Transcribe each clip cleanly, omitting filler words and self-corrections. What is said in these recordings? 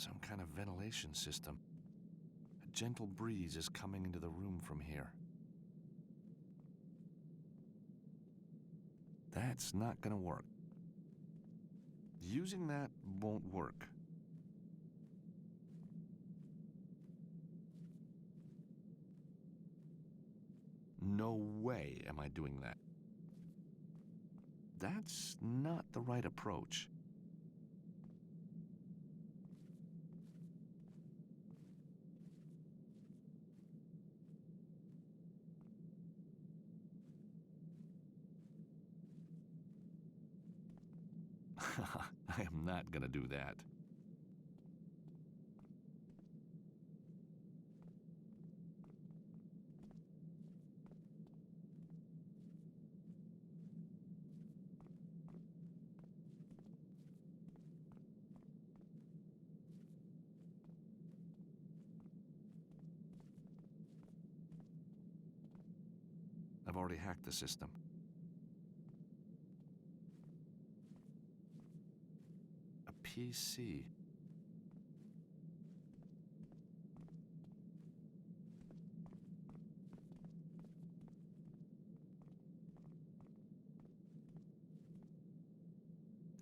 Some kind of ventilation system. A gentle breeze is coming into the room from here. That's not gonna work. Using that won't work. No way am I doing that. That's not the right approach. I am not gonna do that. I've already hacked the system. A PC.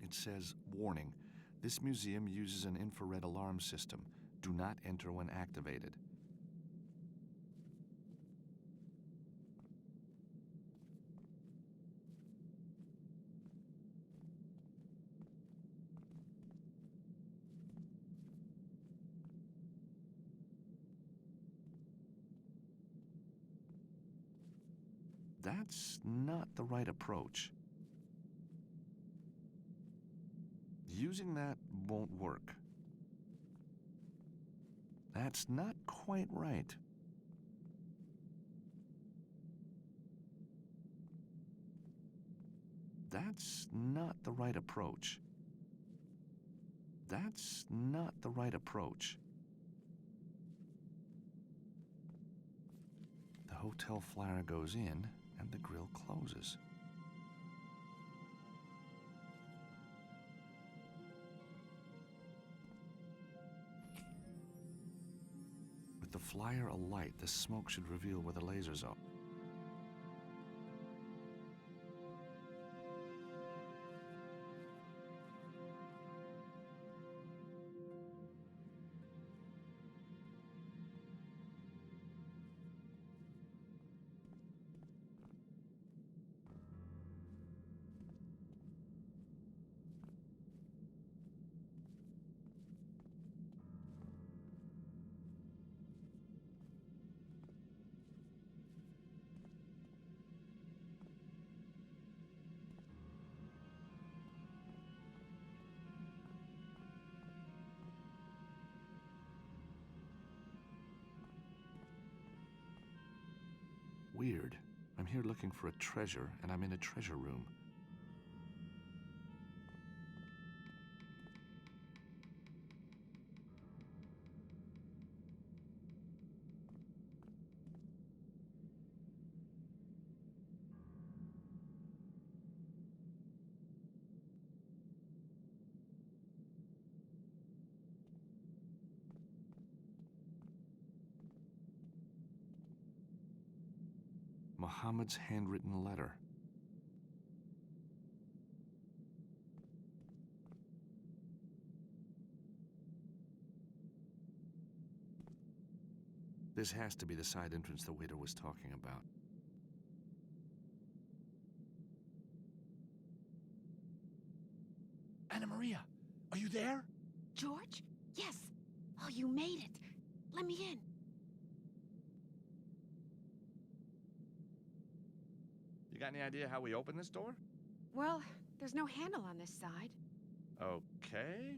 It says, warning, this museum uses an infrared alarm system. Do not enter when activated. That's not the right approach. Using that won't work. That's not quite right. That's not the right approach. That's not the right approach. The hotel flyer goes in and the grill closes. With the flyer alight, the smoke should reveal where the lasers are. Weird. I'm here looking for a treasure, and I'm in a treasure room. Muhammad's handwritten letter. This has to be the side entrance the waiter was talking about. Anna Maria, are you there? George? Yes. Oh, you made it. Let me in. You got any idea how we open this door? Well, there's no handle on this side. Okay.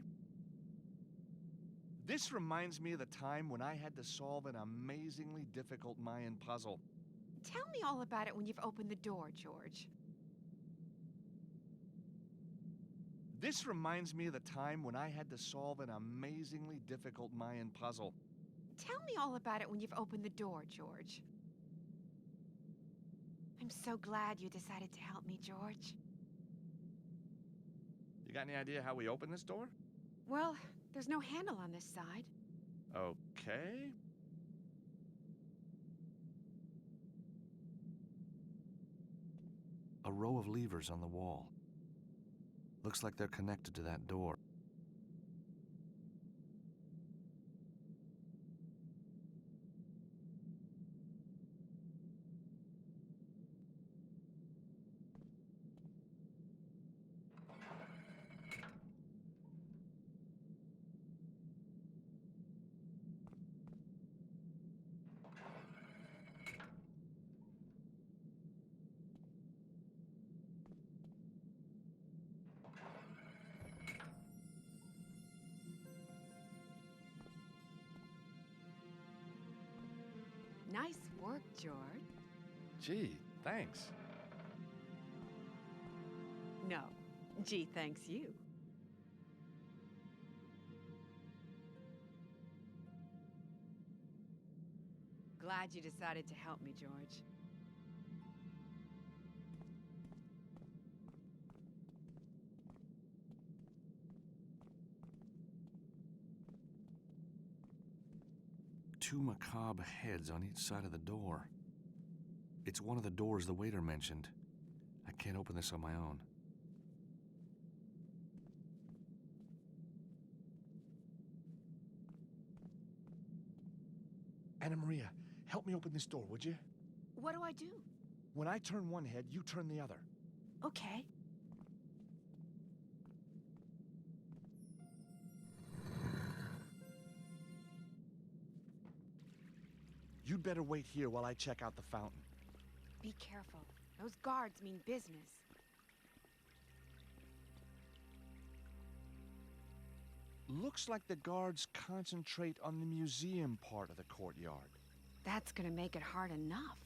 This reminds me of the time when I had to solve an amazingly difficult Mayan puzzle. Tell me all about it when you've opened the door, George. This reminds me of the time when I had to solve an amazingly difficult Mayan puzzle. Tell me all about it when you've opened the door, George. I'm so glad you decided to help me, George. You got any idea how we open this door? Well, there's no handle on this side. Okay. A row of levers on the wall. Looks like they're connected to that door. Nice work, George. Gee, thanks. No. Gee, thanks you. Glad you decided to help me, George. Two macabre heads on each side of the door. It's one of the doors the waiter mentioned. I can't open this on my own. Anna Maria, help me open this door, would you? What do I do? When I turn one head, you turn the other. Okay. You'd better wait here while I check out the fountain. Be careful. Those guards mean business. Looks like the guards concentrate on the museum part of the courtyard. That's gonna make it hard enough.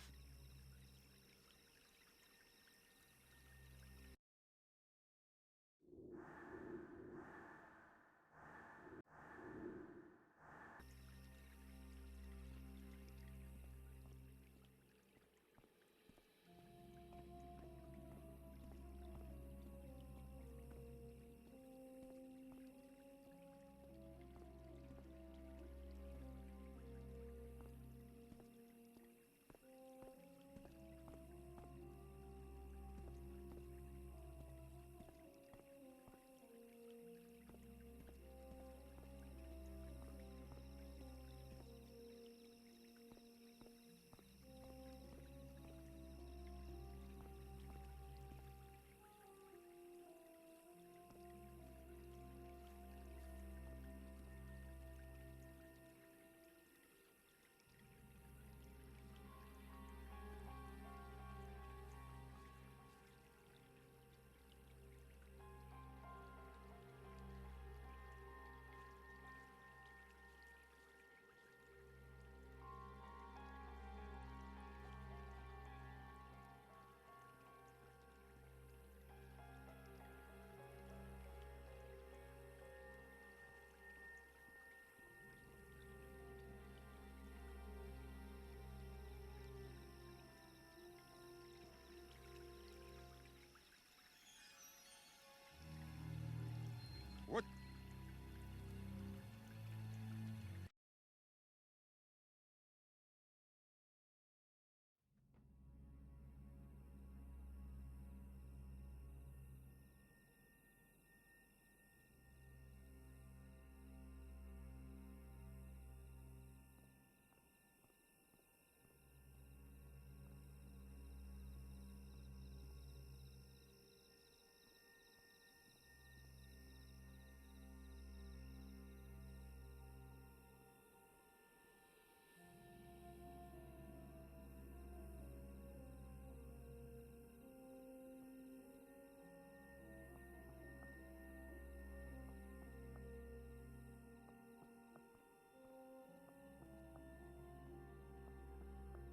What?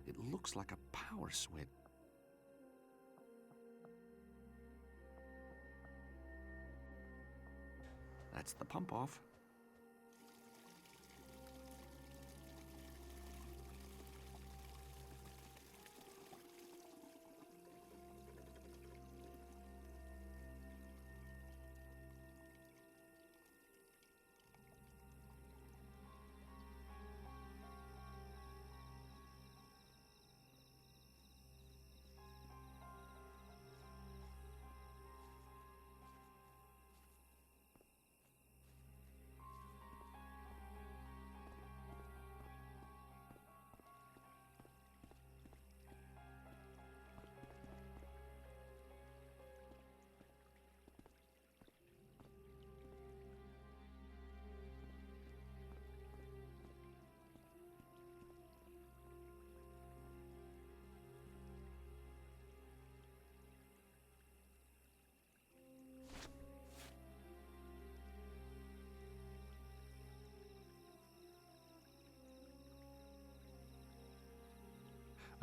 It looks like a power switch. That's the pump off.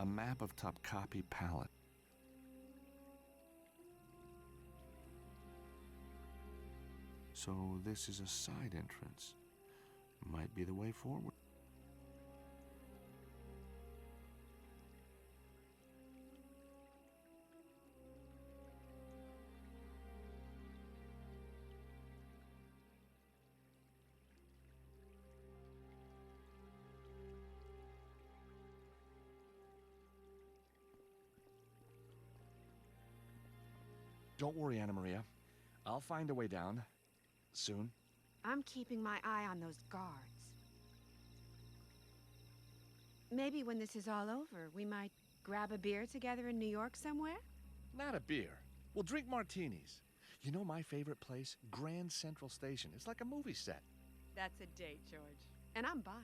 A map of Topkapi Palace. So this is a side entrance. Might be the way forward. Don't worry, Anna Maria. I'll find a way down. Soon. I'm keeping my eye on those guards. Maybe when this is all over, we might grab a beer together in New York somewhere? Not a beer. We'll drink martinis. You know my favorite place? Grand Central Station. It's like a movie set. That's a date, George. And I'm buying.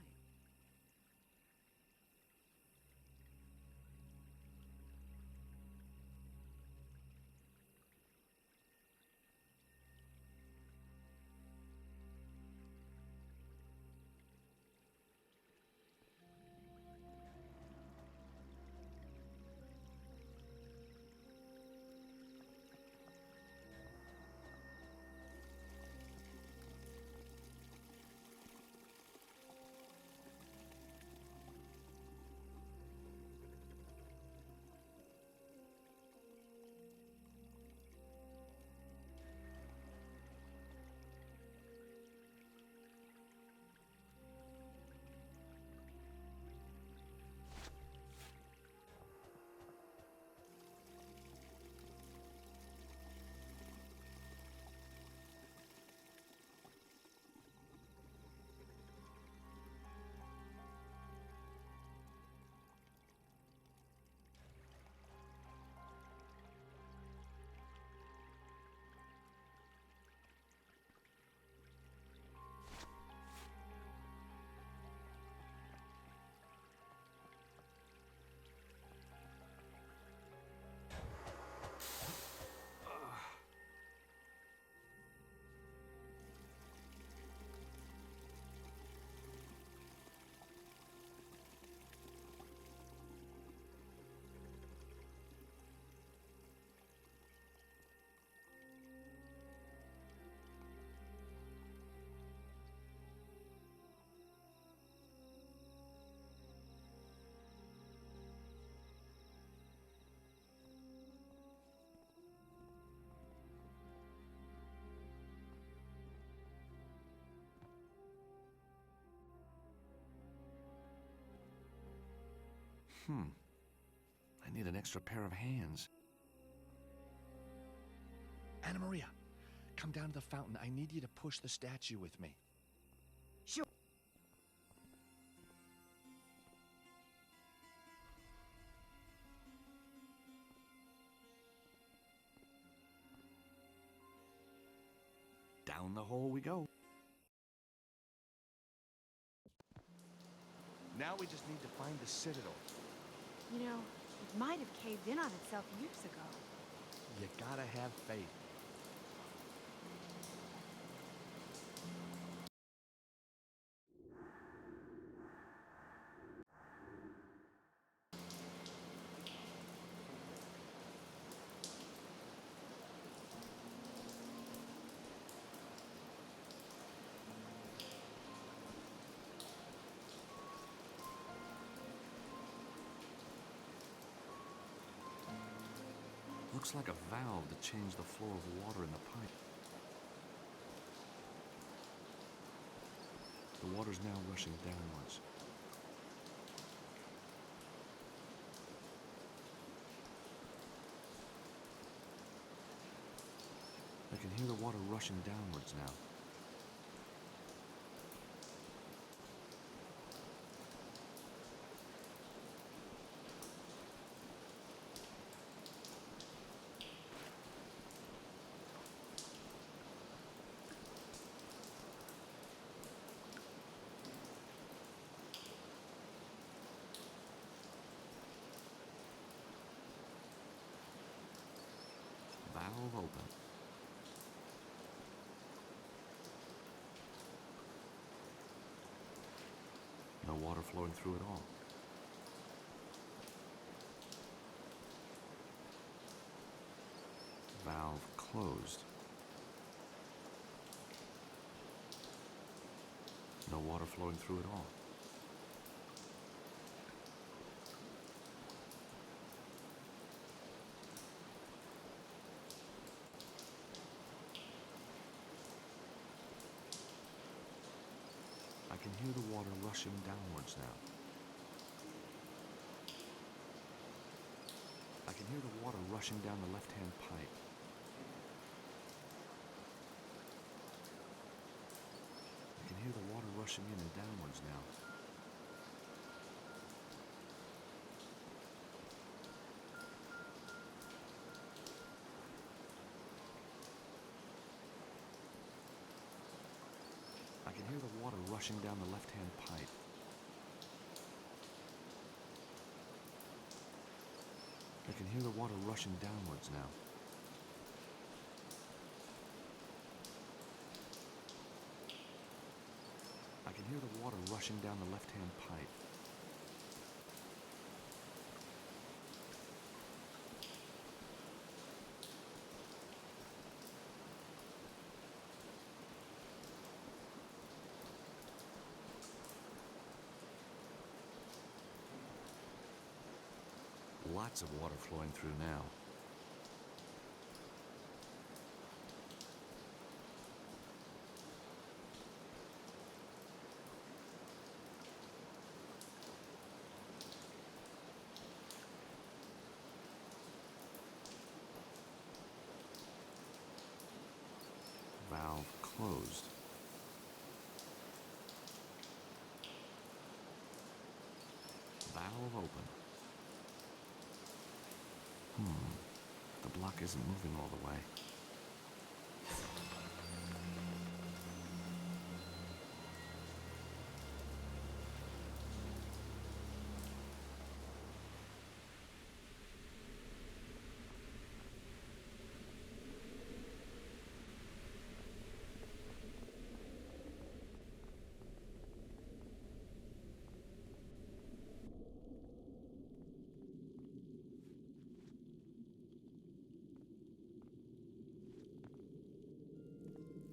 I need an extra pair of hands. Anna Maria, come down to the fountain. I need you to push the statue with me. Sure. Down the hole we go. Now we just need to find the citadel. You know, it might have caved in on itself years ago. You gotta have faith. Looks like a valve to change the flow of water in the pipe. The water's now rushing downwards. I can hear the water rushing downwards now. Valve open. No water flowing through at all. closed. No water flowing through at all. I can hear the water rushing downwards now. I can hear the water rushing down the left-hand pipe. I can hear the water rushing in and downwards now. I can hear the water rushing down the left-hand pipe. I can hear the water rushing downwards now. I can hear the water rushing down the left-hand pipe. Lots of water flowing through now. Valve closed. Valve open. The block isn't moving all the way.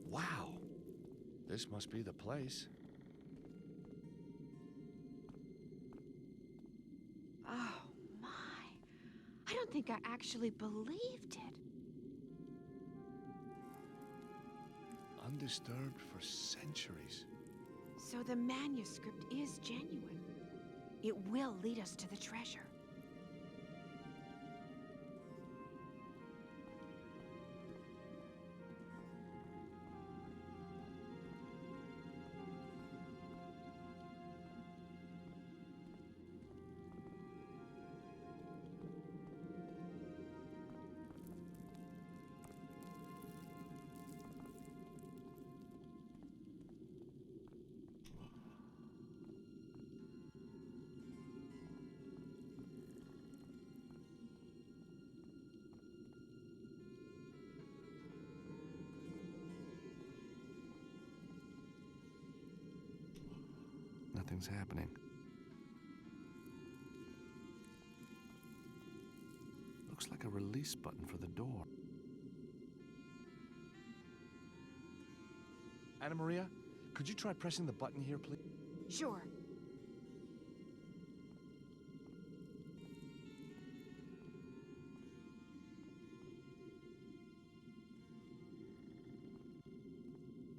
Wow. This must be the place. Oh, my. I don't think I actually believed it. Undisturbed for centuries. So the manuscript is genuine. It will lead us to the treasure. Nothing's happening. Looks like a release button for the door. Anna Maria, could you try pressing the button here, please? Sure.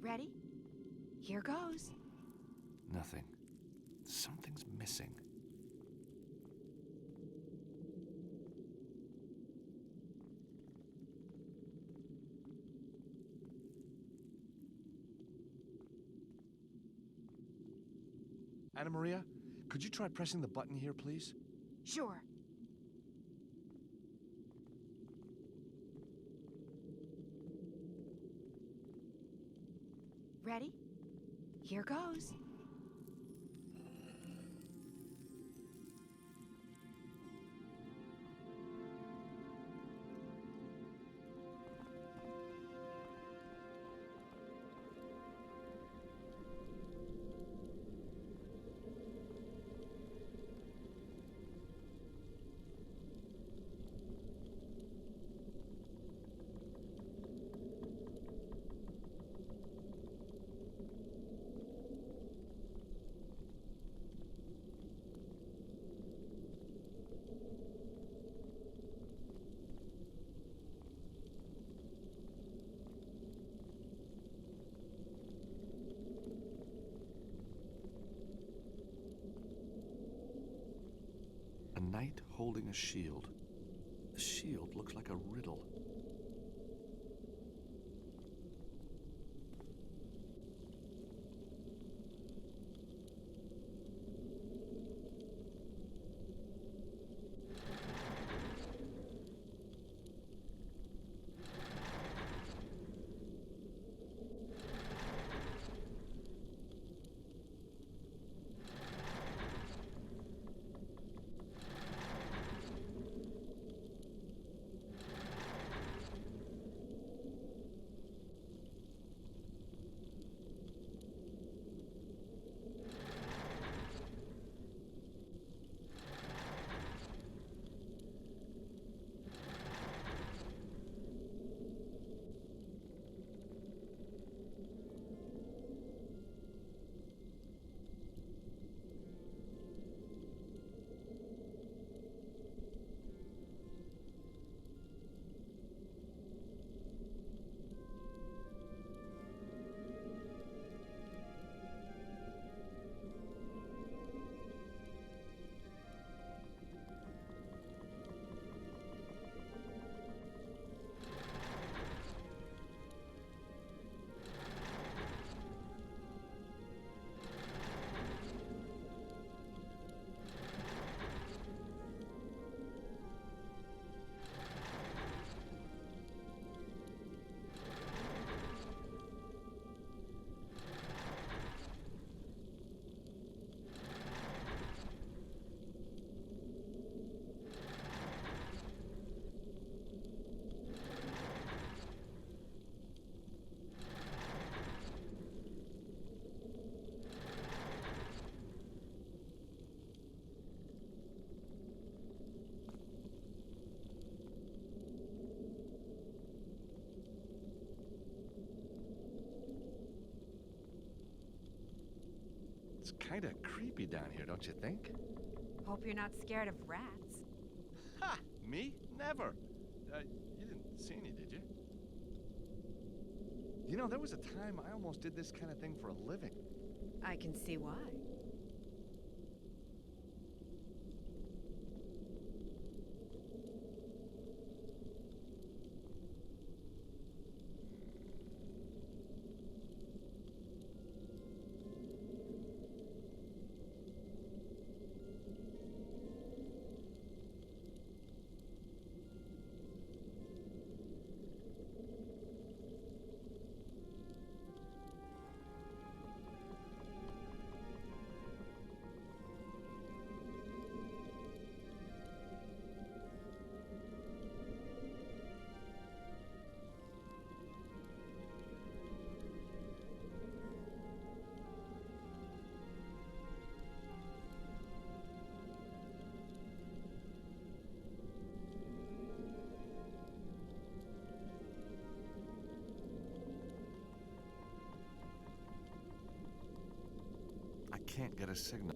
Ready? Here goes. Nothing. Something's missing. Anna Maria, could you try pressing the button here, please? Sure. Ready? Here goes. knight holding a shield. The shield looks like a riddle. It's kind of creepy down here, don't you think? Hope you're not scared of rats. Ha! Me? Never. You didn't see any, did you? You know, there was a time I almost did this kind of thing for a living. I can see why. I can't get a signal.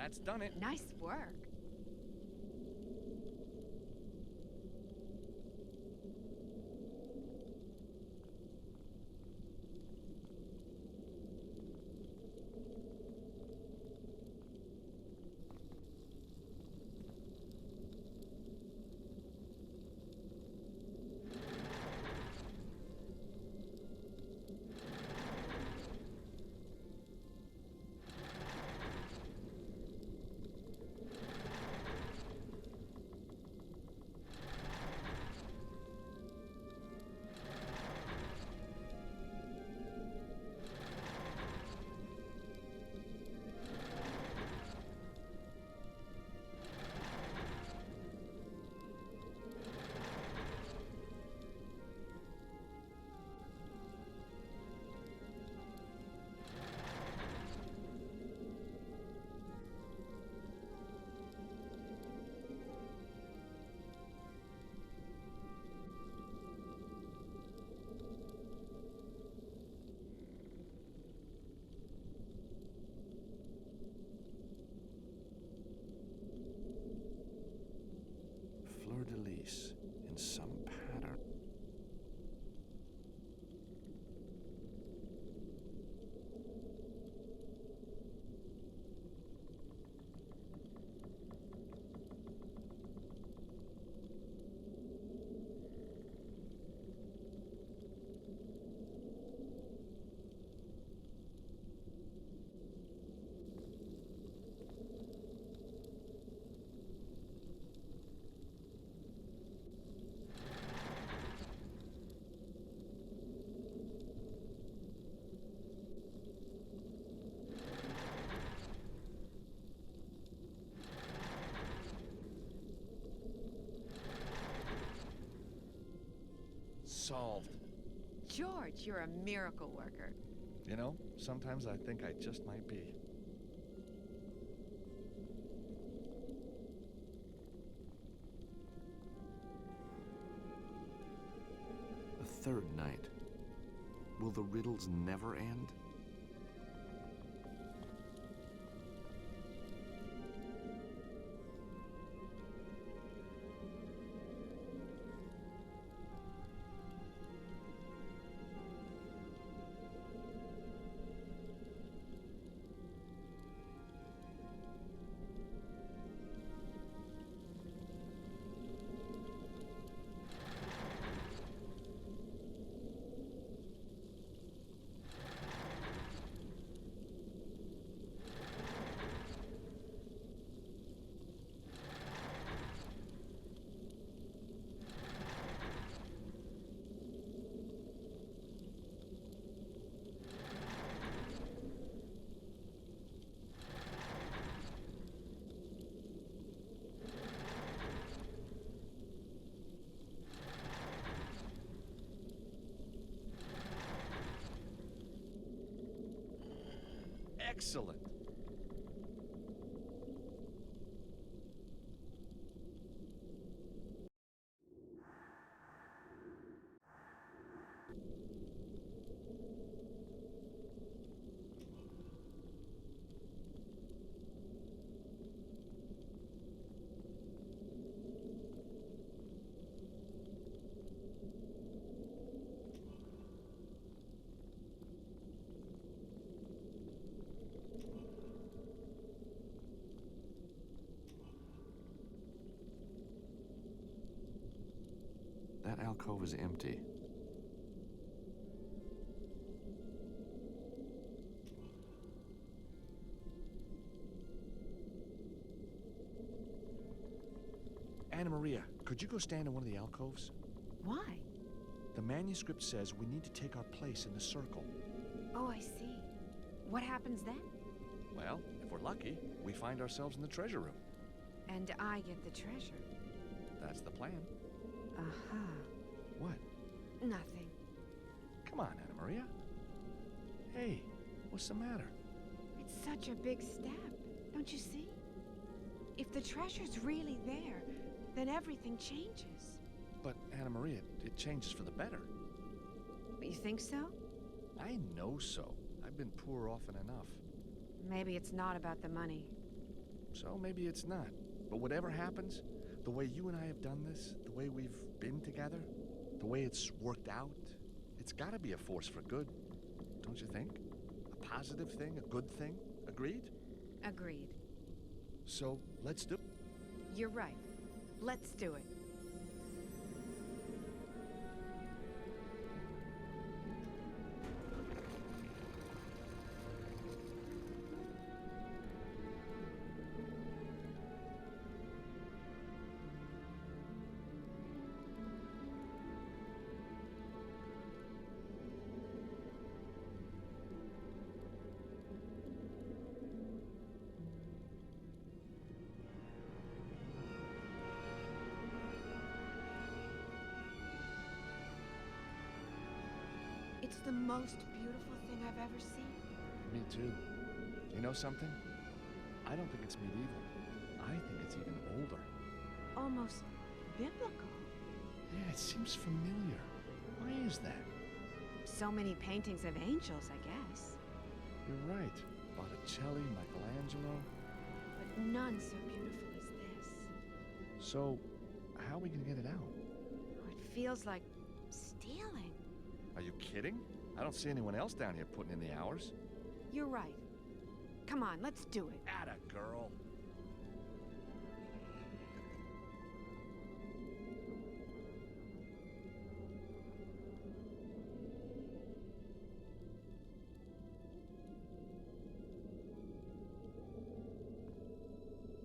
That's done it. Nice work. Fleur-de-lis in some pattern. Solved. George, you're a miracle worker. You know, sometimes I think I just might be. A third night. Will the riddles never end? Excellent. That alcove is empty. Anna Maria, could you go stand in one of the alcoves? Why? The manuscript says we need to take our place in the circle. Oh, I see. What happens then? Well, if we're lucky, we find ourselves in the treasure room. And I get the treasure. That's the plan. Uh-huh. What? Nothing. Come on, Anna Maria. Hey, what's the matter? It's such a big step, don't you see? If the treasure's really there, then everything changes. But, Anna Maria, it changes for the better. You think so? I know so. I've been poor often enough. Maybe it's not about the money. So maybe it's not. But whatever happens, the way you and I have done this, the way we've been together, the way it's worked out, it's gotta be a force for good, don't you think? A positive thing, a good thing. Agreed? Agreed. So let's do. You're right. Let's do it. It's the most beautiful thing I've ever seen. Me too. You know something? I don't think it's medieval. I think it's even older. Almost biblical. Yeah, it seems familiar. Why is that? So many paintings of angels, I guess. You're right. Botticelli, Michelangelo. But none so beautiful as this. So, how are we gonna get it out? Oh, it feels like stealing. Are you kidding? I don't see anyone else down here putting in the hours. You're right. Come on, let's do it. Atta girl.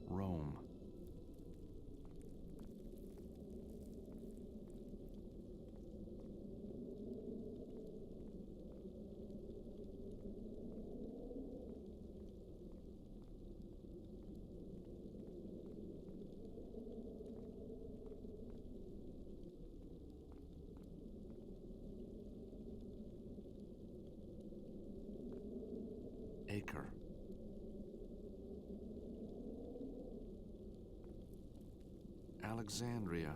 Rome. Acre. Alexandria.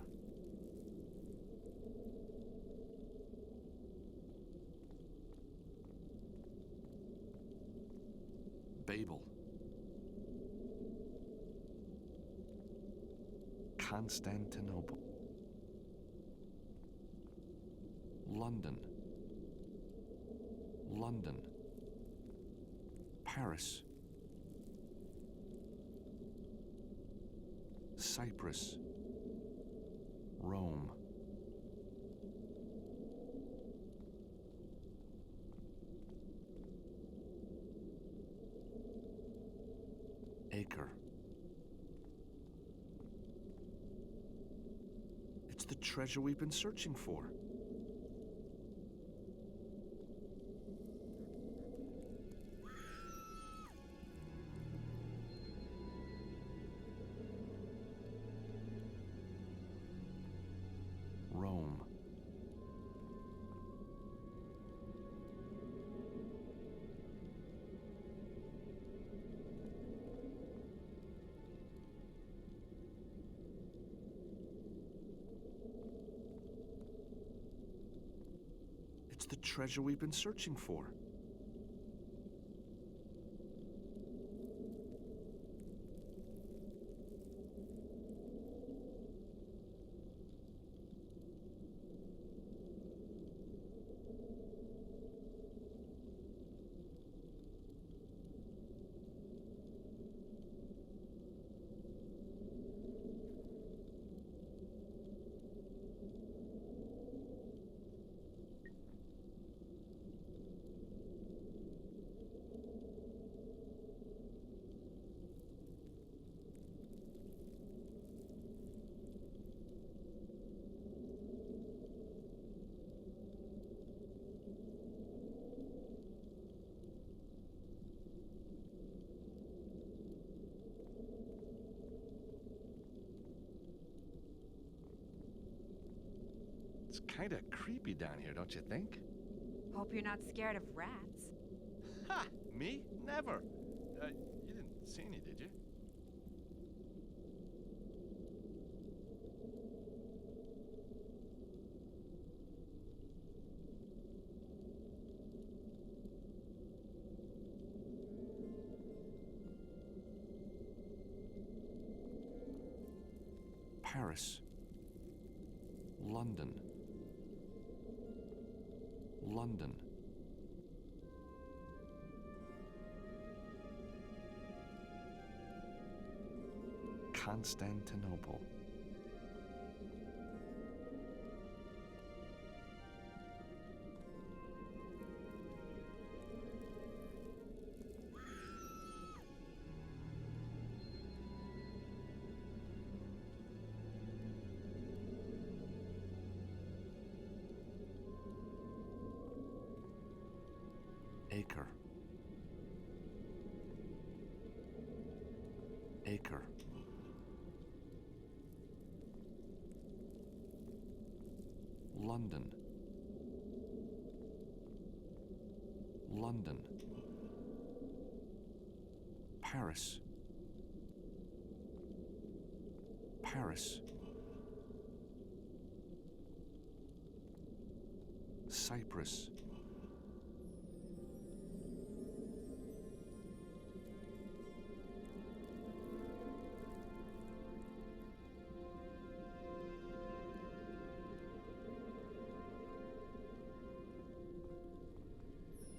Babel. Constantinople. London. London. Paris. Cyprus. Rome. Acre. It's the treasure we've been searching for. Rome. It's the treasure we've been searching for. It's kind of creepy down here, don't you think? Hope you're not scared of rats. Ha! Me? Never. You didn't see any, did you? Paris. London. London. Constantinople. Acre. Acre. London. London. Paris. Paris. Cyprus.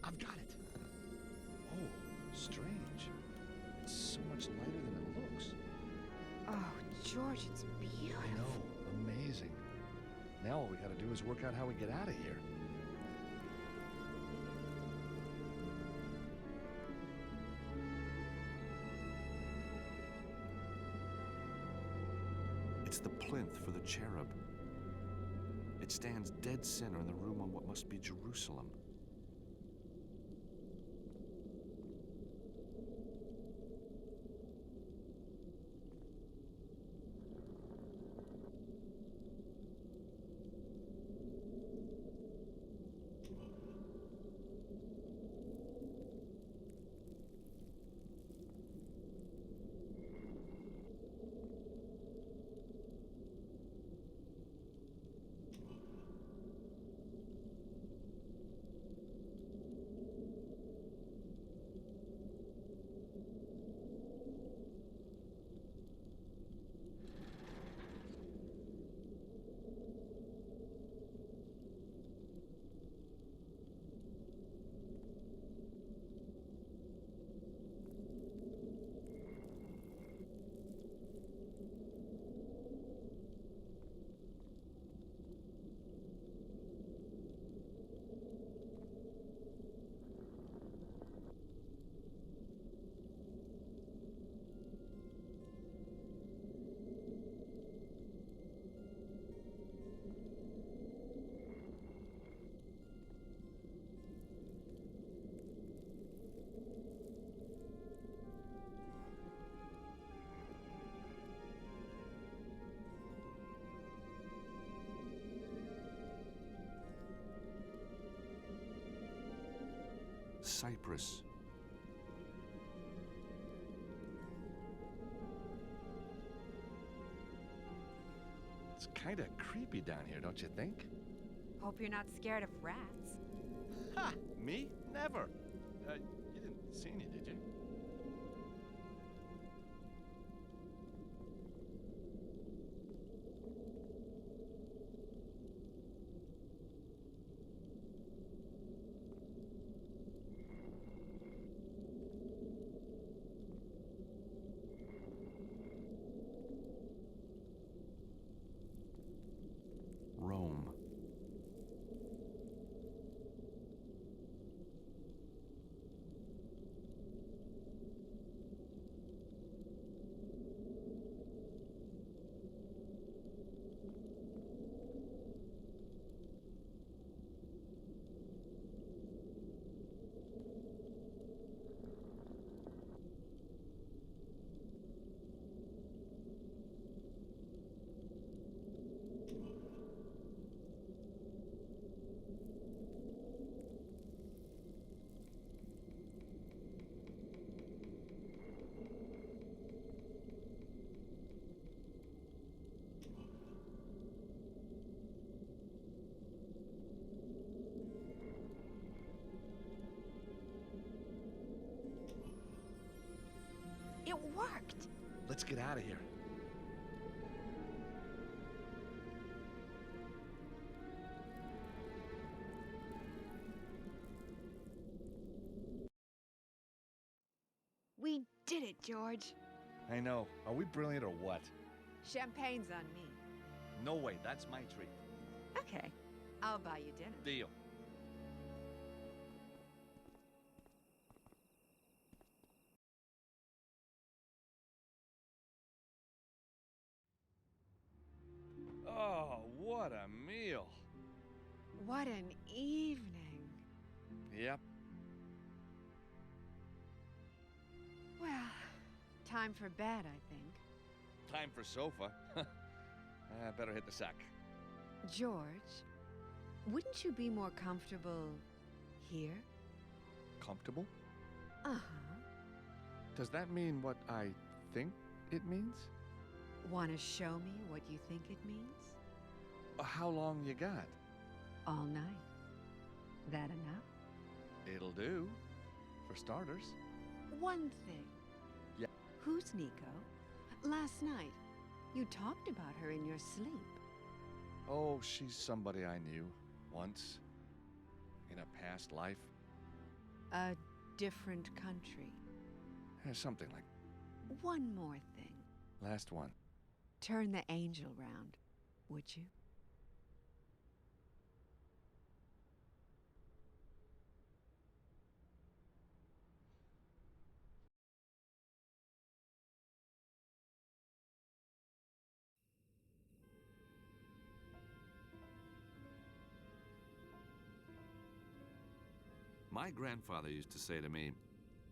I've got it. Oh, strange. It's so much lighter than it looks. Oh, George, it's beautiful. I know. Amazing. Now all we gotta do is work out how we get out of here. It's the plinth for the cherub. It stands dead center in the room on what must be Jerusalem. Cyprus. It's kinda creepy down here, don't you think? Hope you're not scared of rats. Ha! Me? Never. You didn't see any, did you? Rome. It worked. Let's get out of here. did it, George. I know. Are we brilliant or what? Champagne's on me. No way. That's my treat. Okay, I'll buy you dinner. Deal. Oh, what a meal. What an evening. Yep. Well, time for bed, I think. Time for sofa. Better hit the sack. George, wouldn't you be more comfortable here? Comfortable? Uh-huh. Does that mean what I think it means? Want to show me what you think it means? How long you got? All night. That enough? It'll do. For starters. One thing. Yeah. Who's Nico? Last night, you talked about her in your sleep. Oh, she's somebody I knew. Once. In a past life. A different country. Something like... One more thing. Last one. Turn the angel round, would you? My grandfather used to say to me,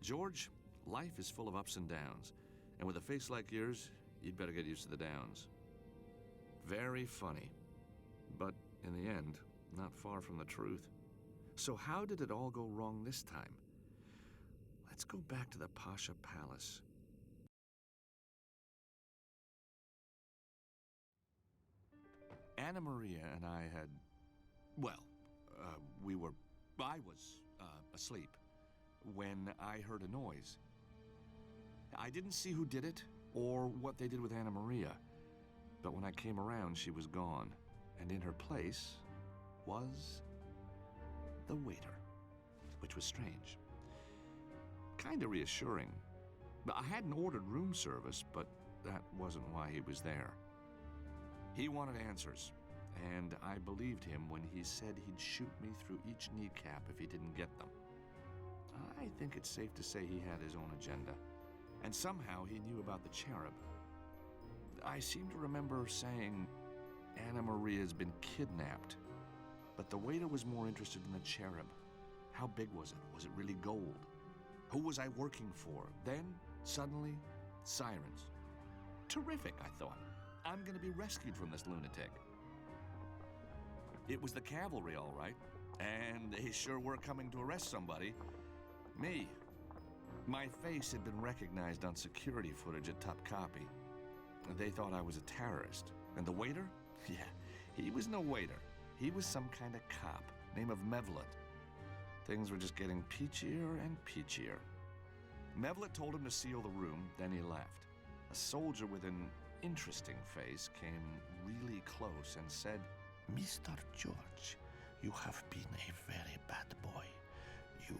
George, life is full of ups and downs, and with a face like yours, you'd better get used to the downs. Very funny, but in the end, not far from the truth. So how did it all go wrong this time? Let's go back to the Pasha Palace. Anna Maria and I had, I was asleep when I heard a noise. I didn't see who did it or what they did with Anna Maria, but when I came around, she was gone, and in her place was the waiter, which was strange. Kinda reassuring. I hadn't ordered room service, but that wasn't why he was there. He wanted answers, and I believed him when he said he'd shoot me through each kneecap if he didn't get them. I think it's safe to say he had his own agenda, and somehow he knew about the cherub. I seem to remember saying Anna Maria's been kidnapped, but the waiter was more interested in the cherub. How big was it? Was it really gold? Who was I working for? Then, suddenly, sirens. Terrific, I thought. I'm gonna be rescued from this lunatic. It was the cavalry, all right, and they sure were coming to arrest somebody. Me. My face had been recognized on security footage at Top Copy. They thought I was a terrorist. And the waiter? Yeah, he was no waiter. He was some kind of cop, name of Mevlut. Things were just getting peachier and peachier. Mevlut told him to seal the room, then he left. A soldier with an interesting face came really close and said, Mr. George, you have been a very bad boy. You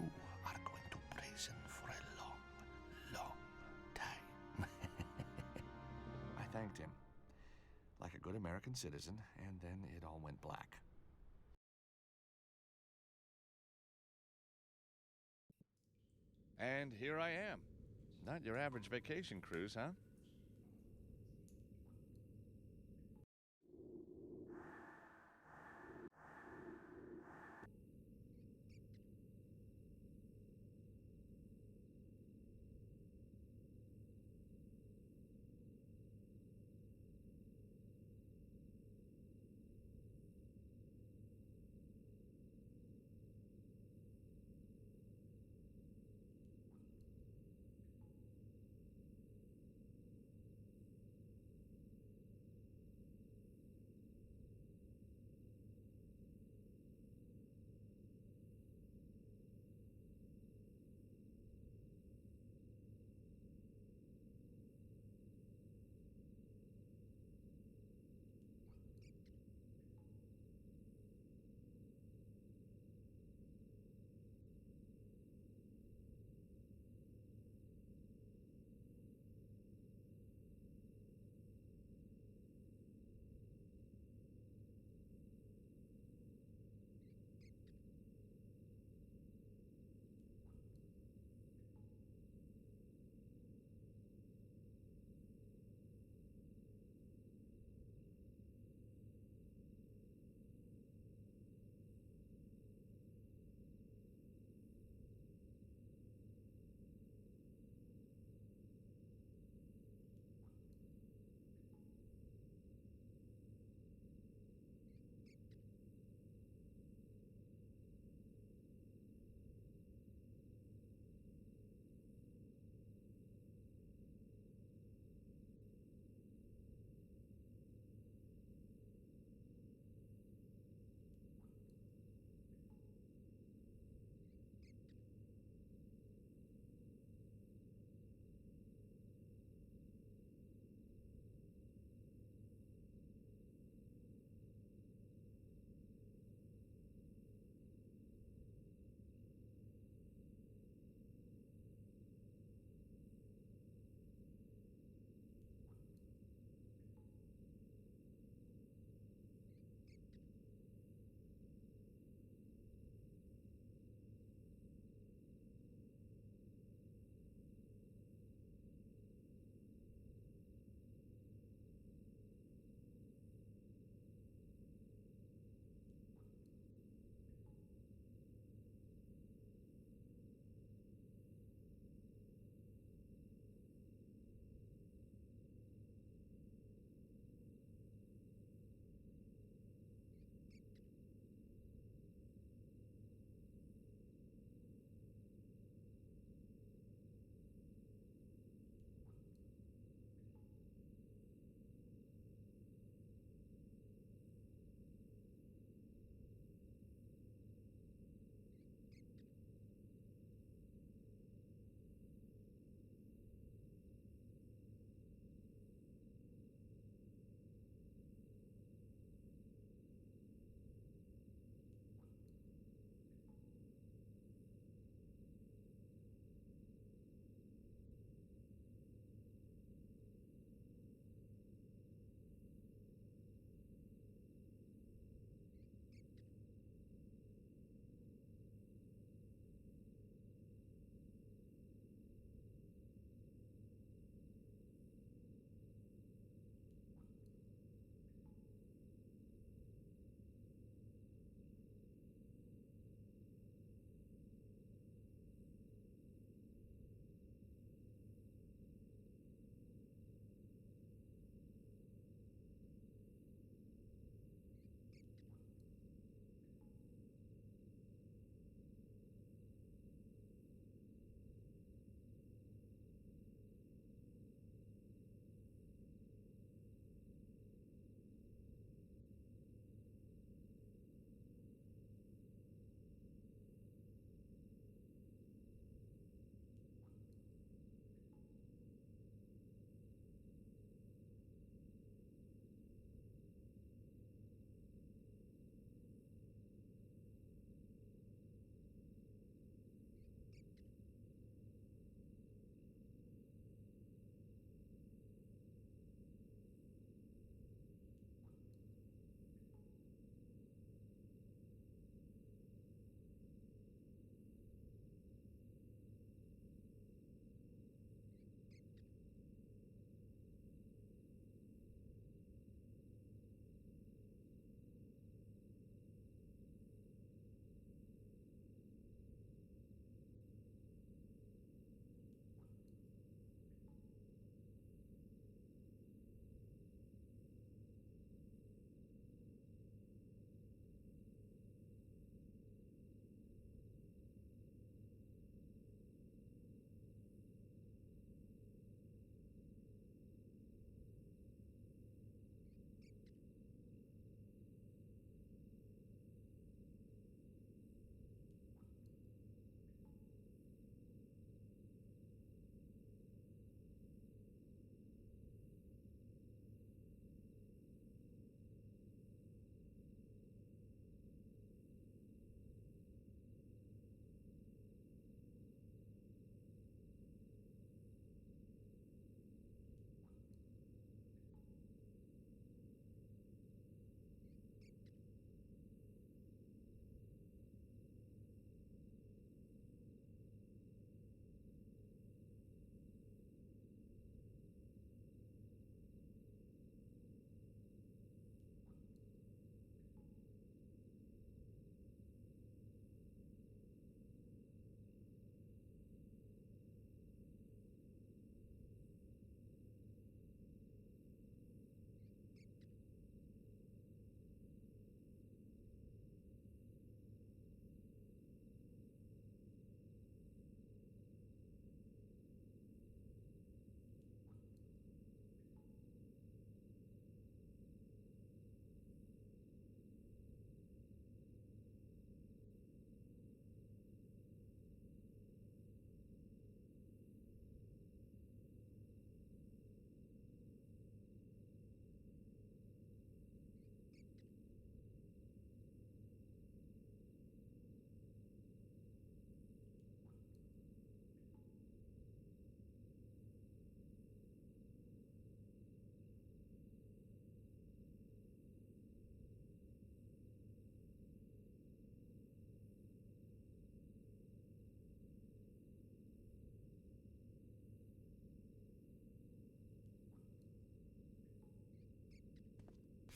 are going to prison for a long, long time. I thanked him, like a good American citizen, and then it all went black. And here I am. Not your average vacation cruise, huh?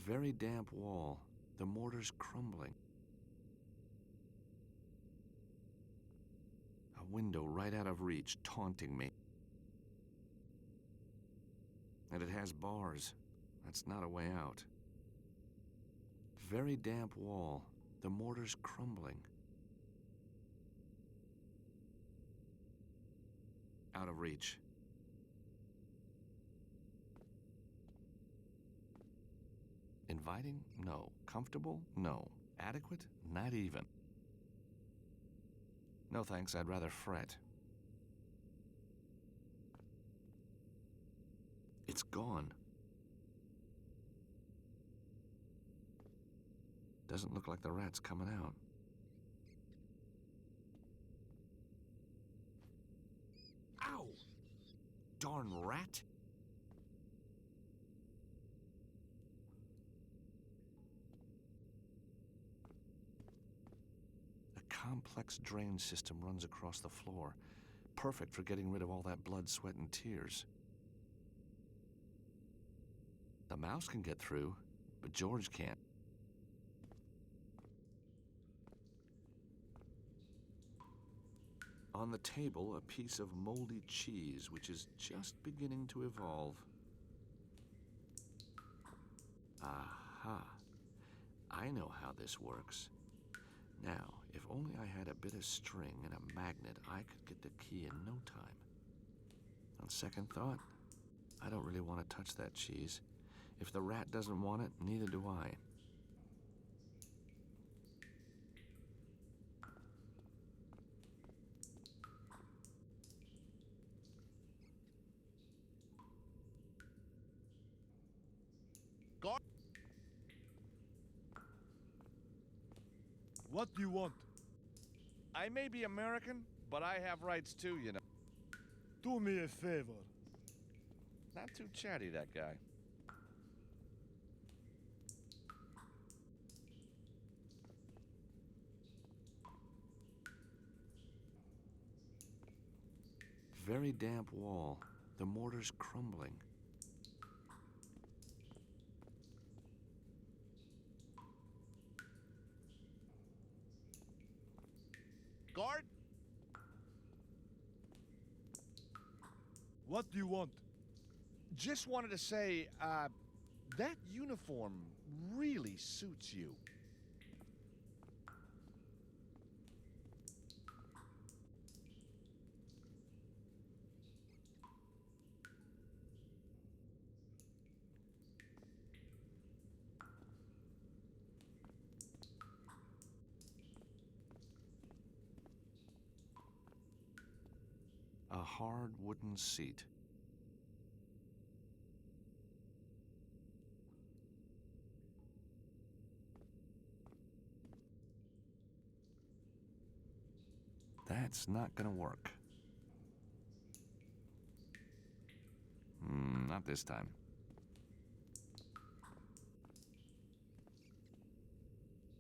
Very damp wall. The mortar's crumbling. A window right out of reach, taunting me. And it has bars. That's not a way out. Very damp wall. The mortar's crumbling. Out of reach. Inviting? No. Comfortable? No. Adequate? Not even. No thanks, I'd rather fret. It's gone. Doesn't look like the rat's coming out. Ow! Darn rat! A complex drain system runs across the floor, perfect for getting rid of all that blood, sweat, and tears. The mouse can get through, but George can't. On the table, a piece of moldy cheese, which is just beginning to evolve. Aha. I know how this works. Now, if only I had a bit of string and a magnet, I could get the key in no time. On second thought, I don't really want to touch that cheese. If the rat doesn't want it, neither do I. What do you want? I may be American, but I have rights too, you know. Do me a favor. Not too chatty, that guy. Very damp wall. The mortar's crumbling. Guard? What do you want? Just wanted to say, that uniform really suits you. A hard wooden seat. That's not gonna work. Not this time.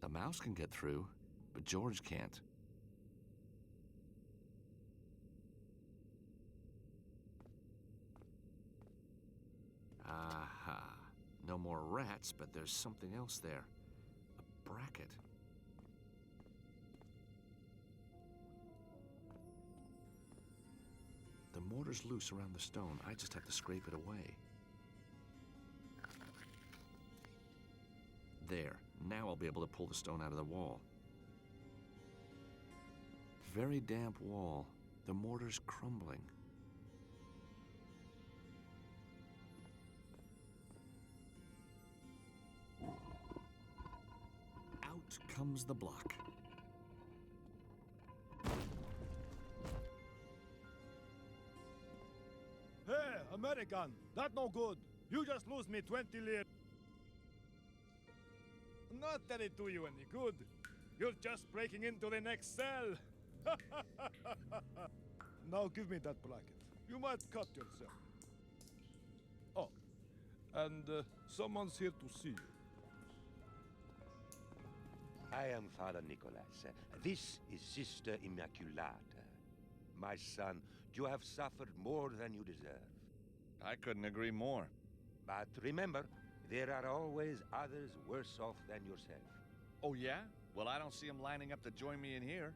The mouse can get through, but George can't. Aha. No more rats, but there's something else there. A bracket. The mortar's loose around the stone. I just have to scrape it away. There. Now I'll be able to pull the stone out of the wall. Very damp wall. The mortar's crumbling. Out comes the block. Hey, American, that no good. You just lose me 20 lire. Not that it do you any good. You're just breaking into the next cell. Now give me that bracket. You might cut yourself. Oh, and someone's here to see you. I am Father Nicholas. This is Sister Immaculata. My son, you have suffered more than you deserve. I couldn't agree more. But remember, There are always others worse off than yourself. Oh, yeah? Well, I don't see them lining up to join me in here.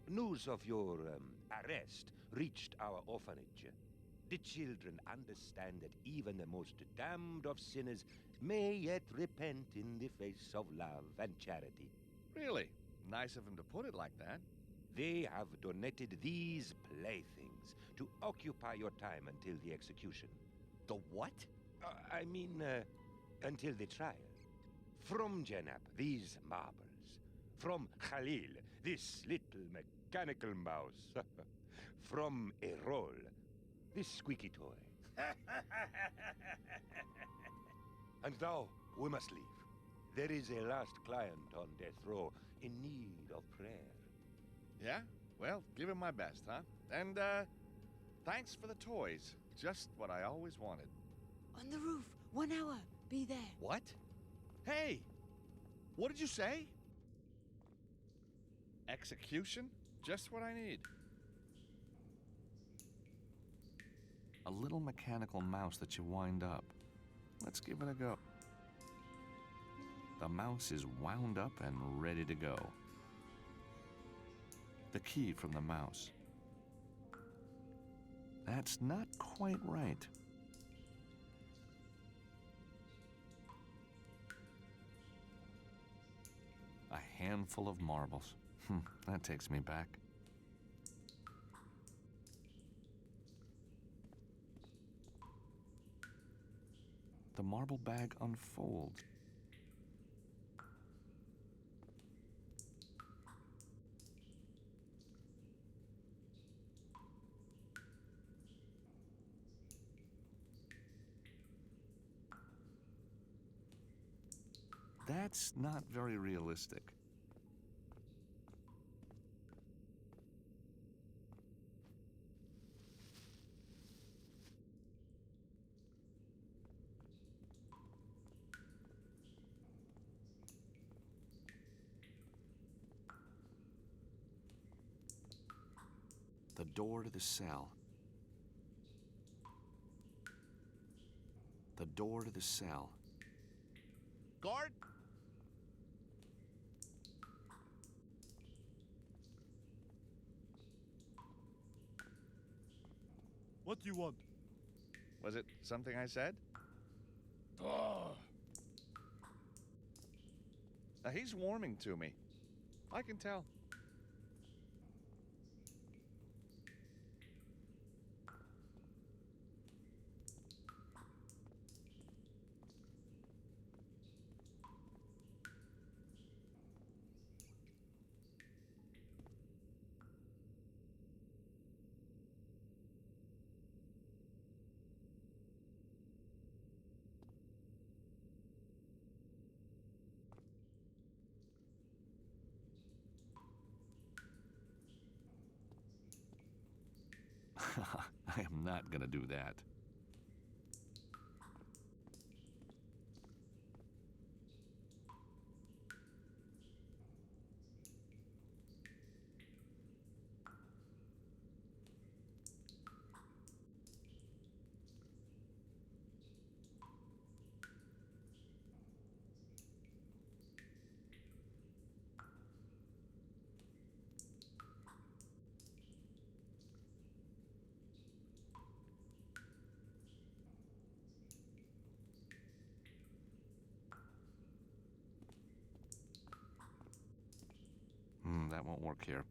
News of your arrest reached our orphanage. The children understand that even the most damned of sinners may yet repent in the face of love and charity. Really? Nice of him to put it like that. They have donated these playthings to occupy your time until the execution. The what? Until the trial. From Janab, these marbles. From Khalil, this little mechanical mouse. From Errol, this squeaky toy. And now, we must leave. There is a last client on death row in need of prayer. Yeah? Well, give him my best, huh? And, thanks for the toys. Just what I always wanted. On the roof. 1 hour. Be there. What? Hey! What did you say? Execution? Just what I need. A little mechanical mouse that you wind up. Let's give it a go. The mouse is wound up and ready to go. The key from the mouse. That's not quite right. A handful of marbles. That takes me back. The marble bag unfolds. That's not very realistic. The door to the cell. The door to the cell. Guard! What do you want? Was it something I said? Ah! He's warming to me. I can tell. I am not gonna do that. That won't work here.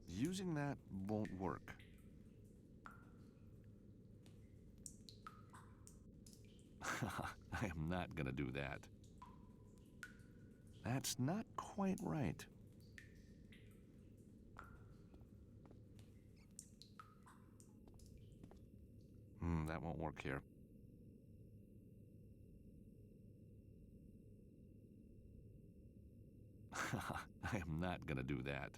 Using that won't work. I am not gonna do that. That's not quite right. That won't work here. I am not gonna do that.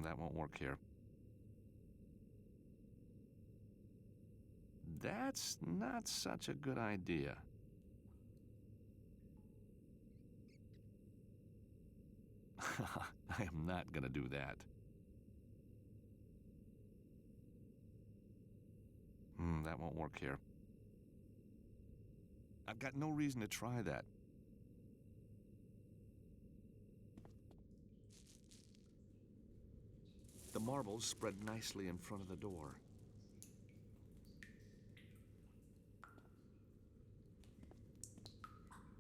That won't work here. That's not such a good idea. I am not gonna do that. That won't work here. I've got no reason to try that. The marbles spread nicely in front of the door.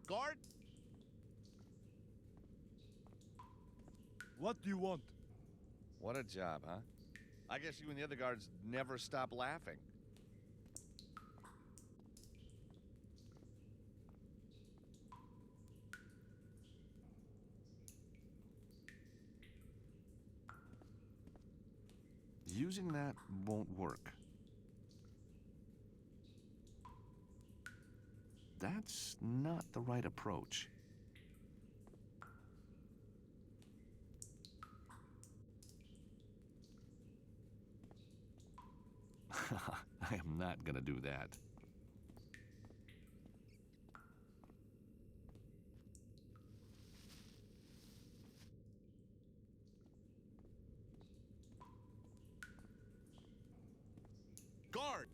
Guard? What do you want? What a job, huh? I guess you and the other guards never stop laughing. Using that won't work. That's not the right approach. I am not gonna do that. Guard!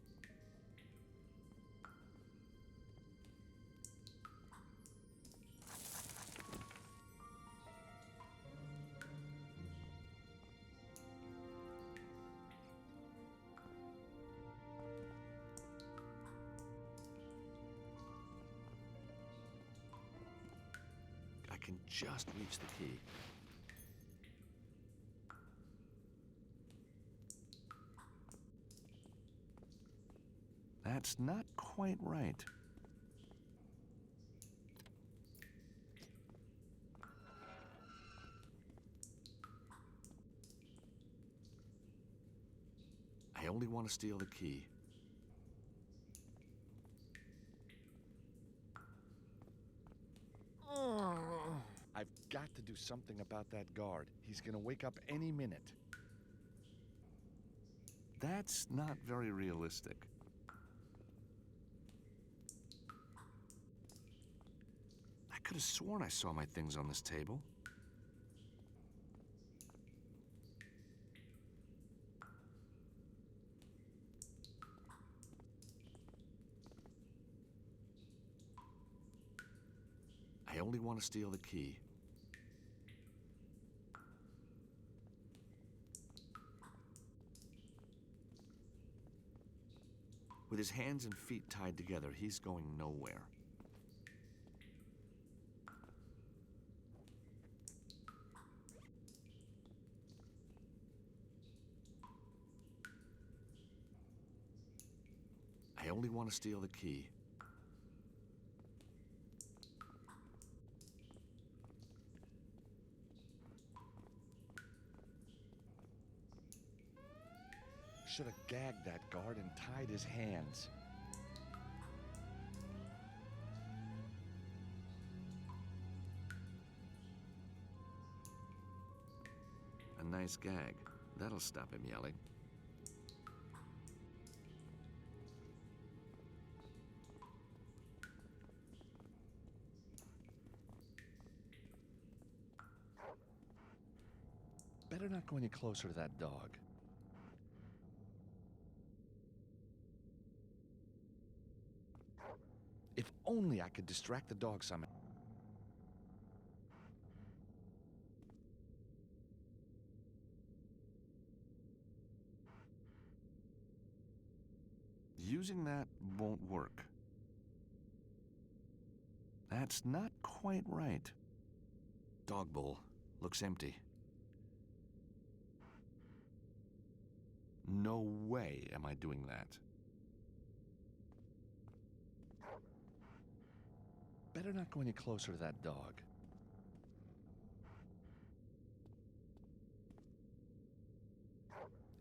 I can just reach the key. That's not quite right. I only want to steal the key. I've got to do something about that guard. He's gonna wake up any minute. That's not very realistic. I could have sworn I saw my things on this table. I only want to steal the key. With his hands and feet tied together, he's going nowhere. I only want to steal the key. Should have gagged that guard and tied his hands. A nice gag. That'll stop him yelling. Better not go any closer to that dog. If only I could distract the dog somehow. Using that won't work. That's not quite right. Dog bowl looks empty. No way am I doing that. Better not go any closer to that dog.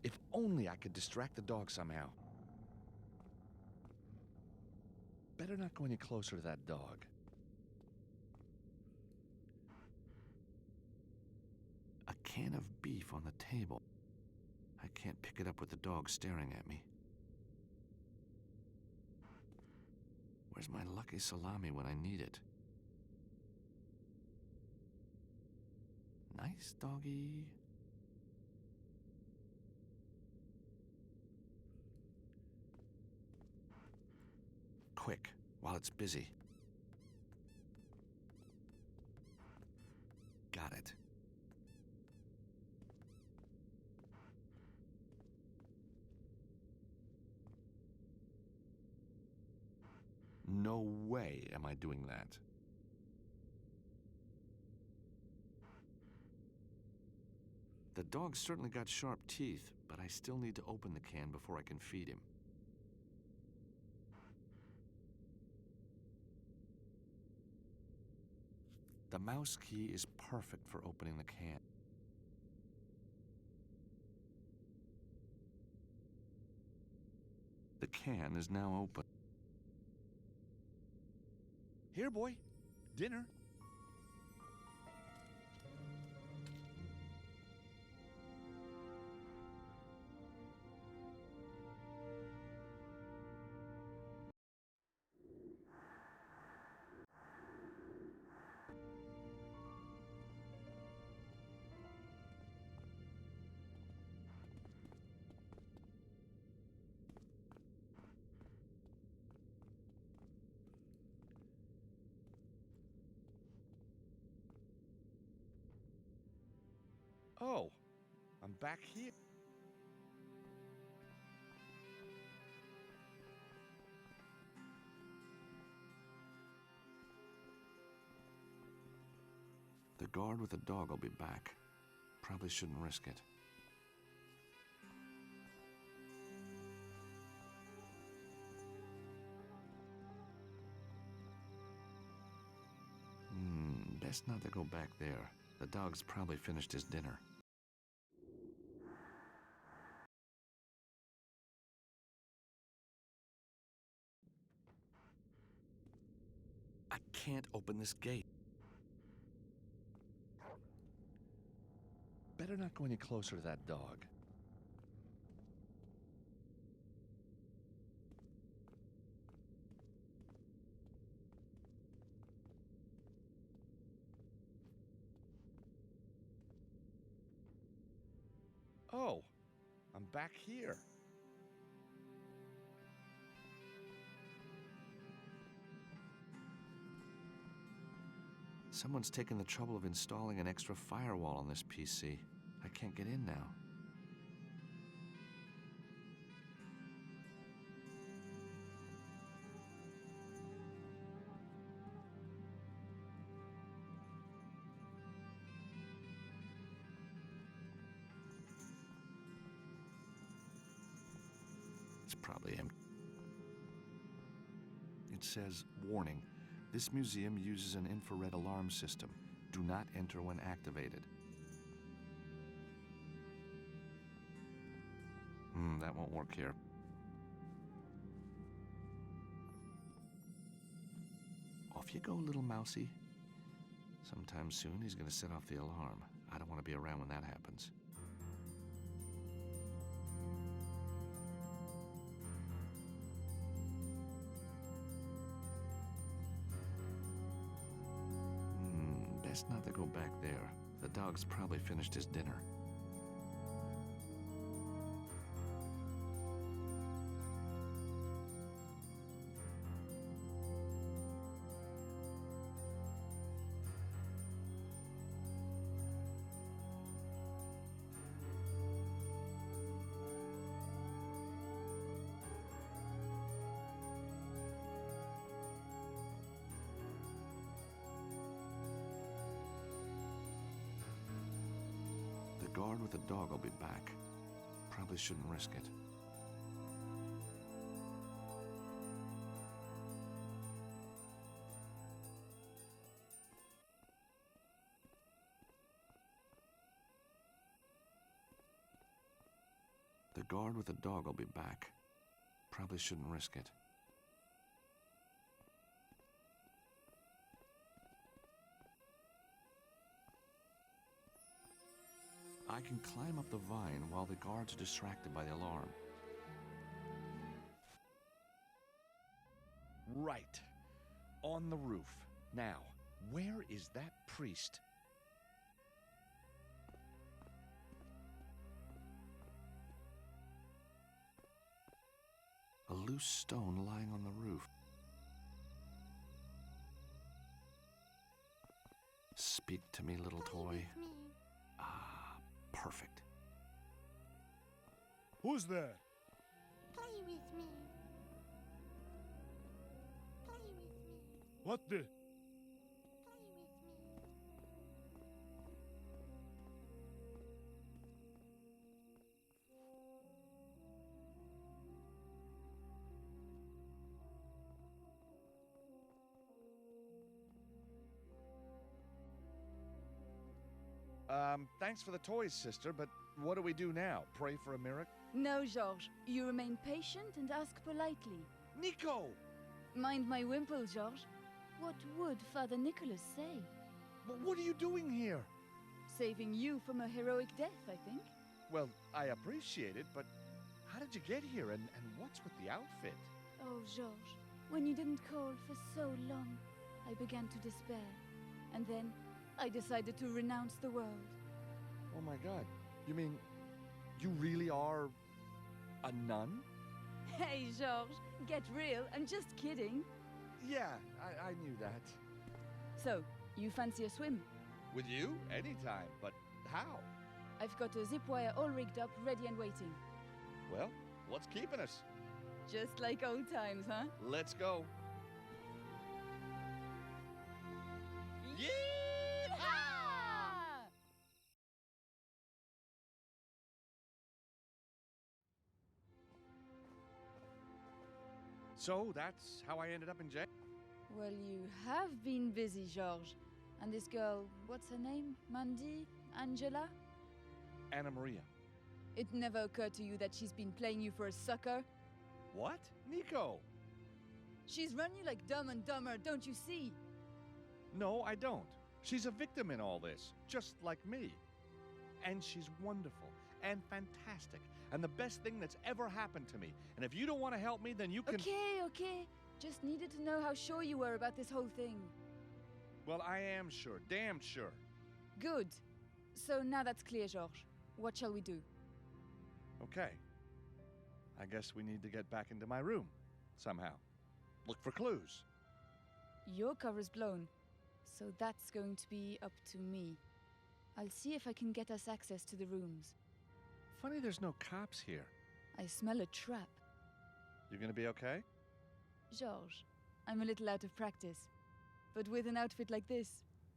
If only I could distract the dog somehow. Better not go any closer to that dog. A can of beef on the table. I can't pick it up with the dog staring at me. Where's my lucky salami when I need it? Nice doggy. quick, while it's busy. Got it. No way am I doing that. The dog's certainly got sharp teeth, but I still need to open the can before I can feed him. The mouse key is perfect for opening the can. The can is now open. Here, boy. Dinner. Oh, I'm back here. The guard with the dog will be back. Probably shouldn't risk it. Best not to go back there. The dog's probably finished his dinner. I can't open this gate. Better not go any closer to that dog. Oh, I'm back here. Someone's taken the trouble of installing an extra firewall on this PC. I can't get in now. It's probably empty. It says, warning, this museum uses an infrared alarm system. Do not enter when activated. That won't work here. Off you go, little mousy. Sometime soon he's gonna set off the alarm. I don't want to be around when that happens. Best not to go back there. The dog's probably finished his dinner. The guard with the dog will be back. Probably shouldn't risk it. The guard with the dog will be back. Probably shouldn't risk it. I can climb up the vine while the guards are distracted by the alarm. Right. On the roof. Now, where is that priest? A loose stone lying on the roof. Speak to me, little Play toy. with me. Ah, perfect. Who's there? Play with me. Play with me. What the? Play with me. Thanks for the toys, sister, but what do we do now? Pray for a miracle? No, Georges. You remain patient and ask politely. Nico! Mind my wimple, Georges. What would Father Nicholas say? What are you doing here? Saving you from a heroic death, I think. Well, I appreciate it, but how did you get here, and what's with the outfit? Oh, Georges, when you didn't call for so long, I began to despair. And then I decided to renounce the world. Oh my god. You mean, you really are a nun? Hey, Georges, get real. I'm just kidding. Yeah, I knew that. So, you fancy a swim? With you? Anytime, but how? I've got a zip wire all rigged up, ready and waiting. Well, what's keeping us? Just like old times, huh? Let's go. Yeehaw! So, that's how I ended up in jail? Well, you have been busy, Georges. And this girl, what's her name? Mandy? Angela? Anna Maria. It never occurred to you that she's been playing you for a sucker? What? Nico! She's run you like Dumb and Dumber, don't you see? No, I don't. She's a victim in all this, just like me. And she's wonderful and fantastic and the best thing that's ever happened to me. And if you don't want to help me, then you can... Okay. Just needed to know how sure you were about this whole thing. Well, I am sure. Damn sure. Good. So now that's clear, Georges. What shall we do? Okay. I guess we need to get back into my room, somehow. Look for clues. Your cover's blown, so that's going to be up to me. I'll see if I can get us access to the rooms. Funny there's no cops here. I smell a trap. You gonna be okay? Georges, I'm a little out of practice. But with an outfit like this,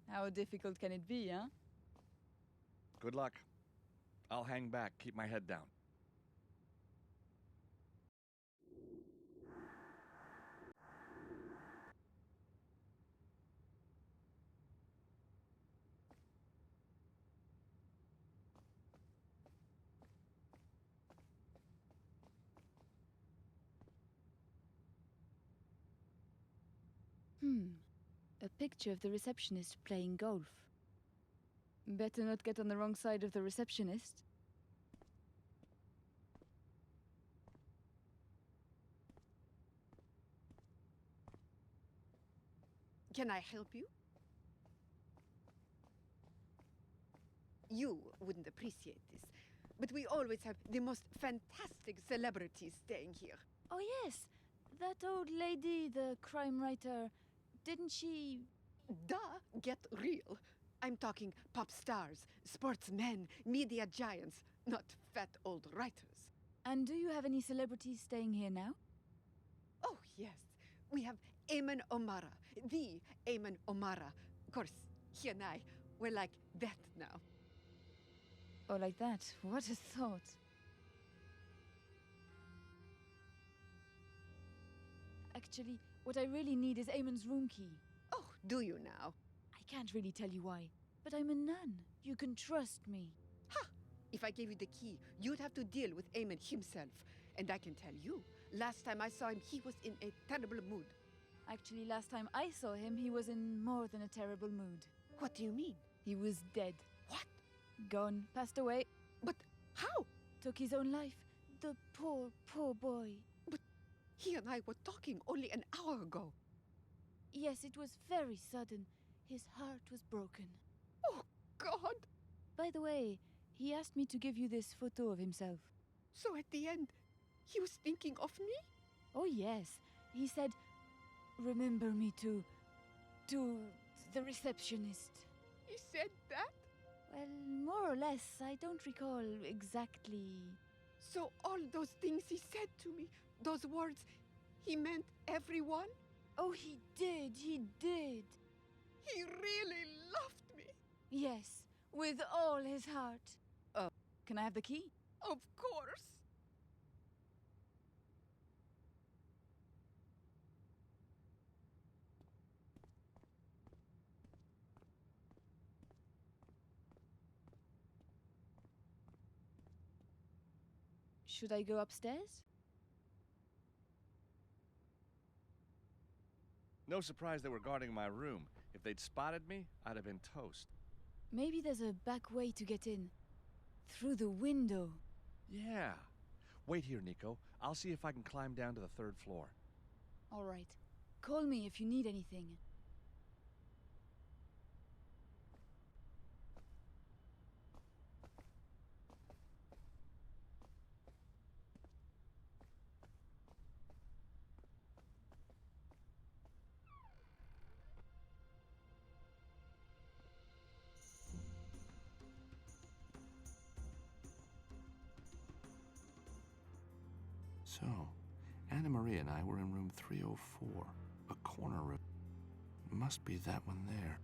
how difficult can it be, huh? Good luck. I'll hang back, keep my head down. A picture of the receptionist playing golf. Better not get on the wrong side of the receptionist. Can I help you? You wouldn't appreciate this, but we always have the most fantastic celebrities staying here. Oh yes, that old lady, the crime writer, didn't she... Duh, get real. I'm talking pop stars, sportsmen, media giants, not fat old writers. And do you have any celebrities staying here now? Oh, yes. We have Eamon O'Mara, the Eamon O'Mara. Of course, he and I, we're like that now. Oh, like that? What a thought. Actually, what I really need is Eamon's room key. Oh, do you now? I can't really tell you why, but I'm a nun. You can trust me. Ha! If I gave you the key, you'd have to deal with Eamon himself. And I can tell you, last time I saw him, he was in a terrible mood. Actually, last time I saw him, he was in more than a terrible mood. What do you mean? He was dead. What? Gone. Passed away. But how? Took his own life. The poor, poor boy. He and I were talking only an hour ago. Yes, it was very sudden. His heart was broken. Oh, God! By the way, he asked me to give you this photo of himself. So at the end, he was thinking of me? Oh, yes. He said, remember me to the receptionist. He said that? Well, more or less. I don't recall exactly. So all those things he said to me, those words, he meant everyone? Oh, he did. He did. He really loved me. Yes, with all his heart. Can I have the key? Of course. Should I go upstairs? No surprise they were guarding my room. If they'd spotted me, I'd have been toast. Maybe there's a back way to get in. Through the window. Yeah. Wait here, Nico. I'll see if I can climb down to the third floor. All right. Call me if you need anything. So, Anna Maria and I were in room 304, a corner room. Must be that one there.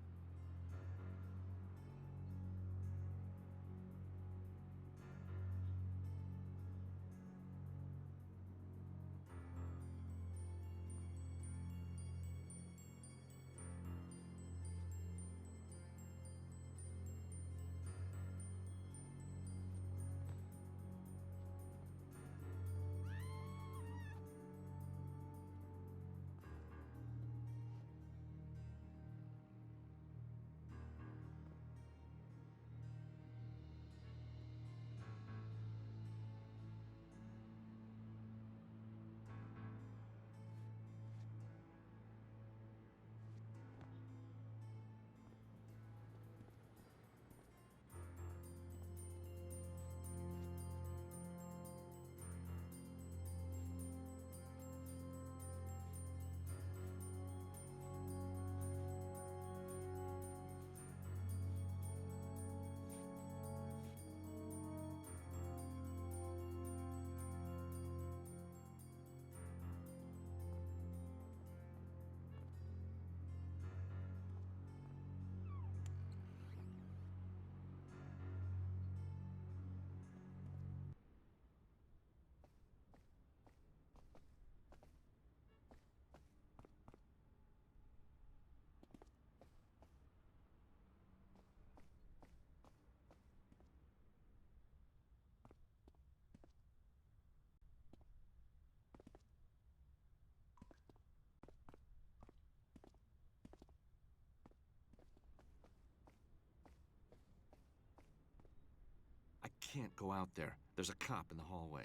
I can't go out there. There's a cop in the hallway.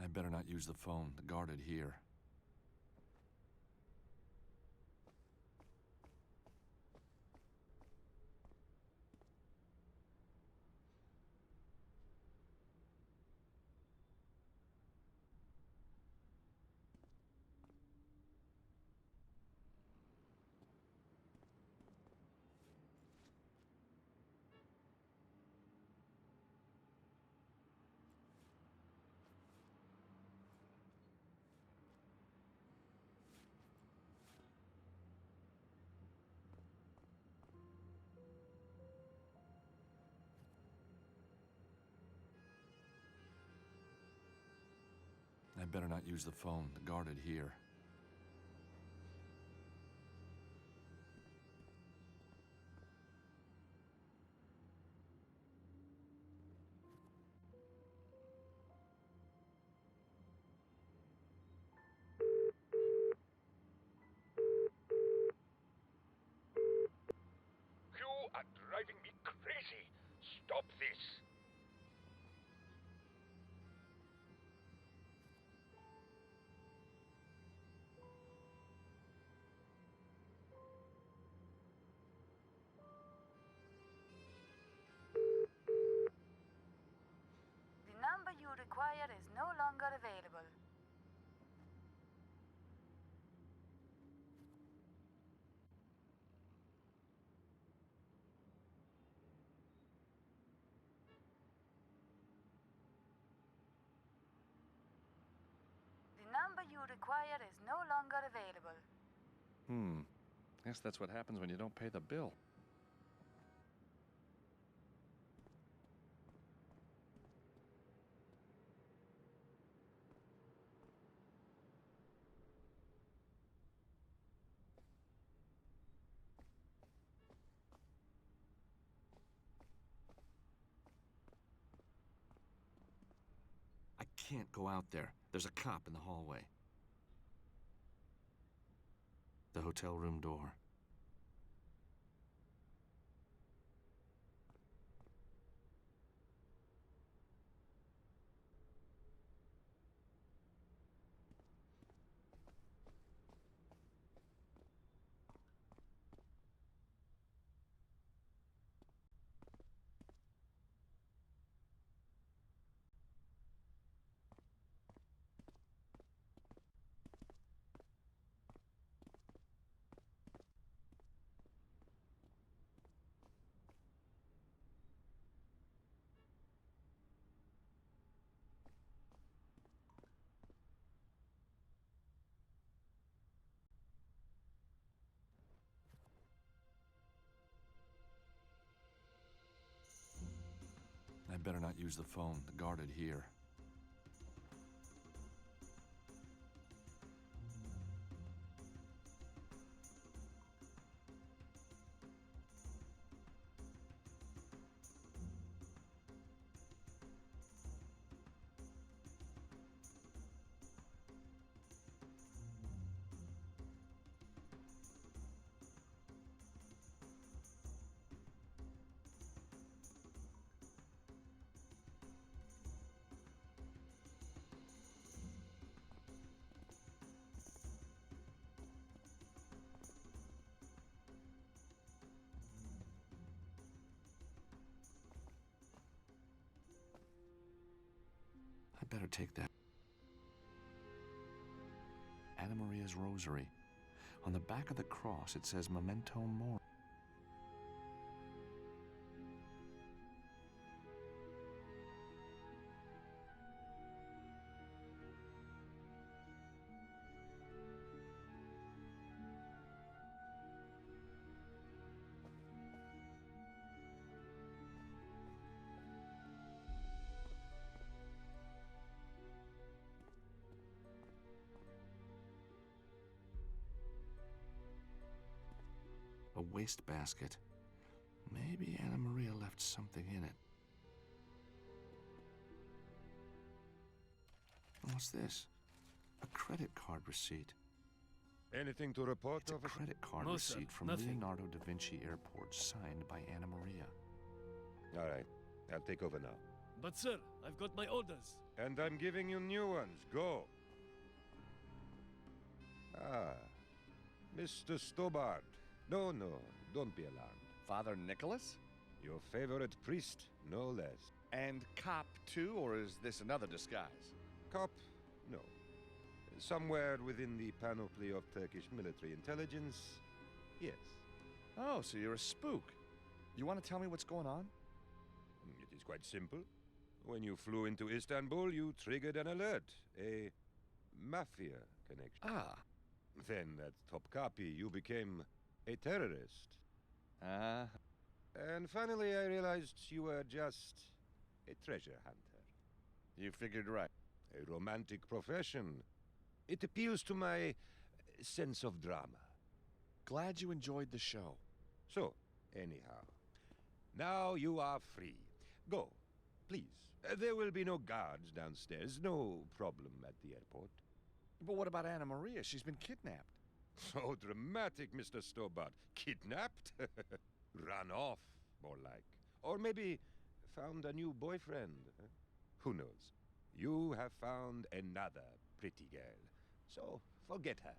I better not use the phone. The guarded here. I better not use the phone. The guarded here. You are driving me crazy. Stop this. required is no longer available. Guess that's what happens when you don't pay the bill. I can't go out there. There's a cop in the hallway. The hotel room door. I better not use the phone. The guarded here. I better take that. Anna Maria's rosary. On the back of the cross, it says Memento Mori. A wastebasket. Maybe Anna Maria left something in it. What's this? A credit card receipt. Anything to report, It's a officer? credit card No, sir. receipt from Nothing. Leonardo da Vinci Airport, signed by Anna Maria. All right, I'll take over now. But sir, I've got my orders. And I'm giving you new ones. Go. Ah, Mr. Stobart. No, don't be alarmed. Father Nicholas? Your favorite priest, no less. And cop too, or is this another disguise? Cop? No. Somewhere within the panoply of Turkish military intelligence, yes. Oh, so you're a spook. You want to tell me what's going on? It is quite simple. When you flew into Istanbul, you triggered an alert. A mafia connection. Ah. Then, at top copy, you became a terrorist. And finally, I realized you were just a treasure hunter. You figured right. A romantic profession. It appeals to my sense of drama. Glad you enjoyed the show. So, anyhow, now you are free. Go, please. There will be no guards downstairs. No problem at the airport. But what about Anna Maria? She's been kidnapped. So dramatic, Mr. Stobart. Kidnapped? Run off, more like. Or maybe found a new boyfriend. Who knows? You have found another pretty girl. So forget her.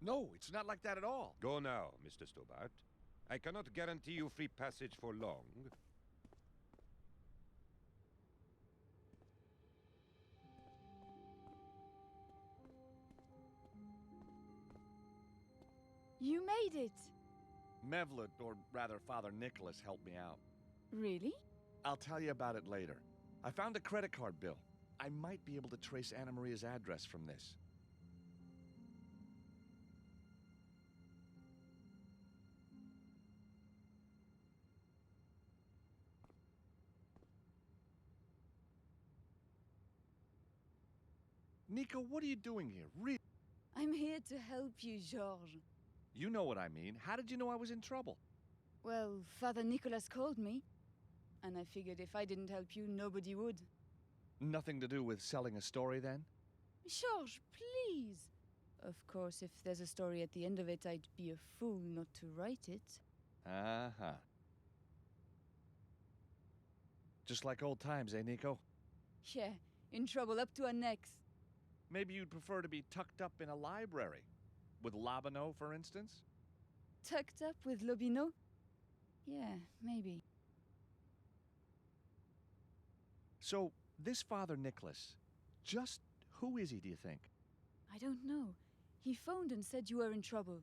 No, it's not like that at all. Go now, Mr. Stobart. I cannot guarantee you free passage for long. You made it! Mevlut, or rather Father Nicholas, helped me out. Really? I'll tell you about it later. I found a credit card bill. I might be able to trace Anna Maria's address from this. Nico, what are you doing here? I'm here to help you, Georges. You know what I mean. How did you know I was in trouble? Well, Father Nicholas called me. And I figured if I didn't help you, nobody would. Nothing to do with selling a story, then? Georges, please! Of course, if there's a story at the end of it, I'd be a fool not to write it. Uh-huh. Just like old times, eh, Nico? Yeah, in trouble up to our necks. Maybe you'd prefer to be tucked up in a library. With Labano, for instance? Tucked up with Lobino? Yeah, maybe. So, this Father Nicholas, just who is he, do you think? I don't know. He phoned and said you were in trouble.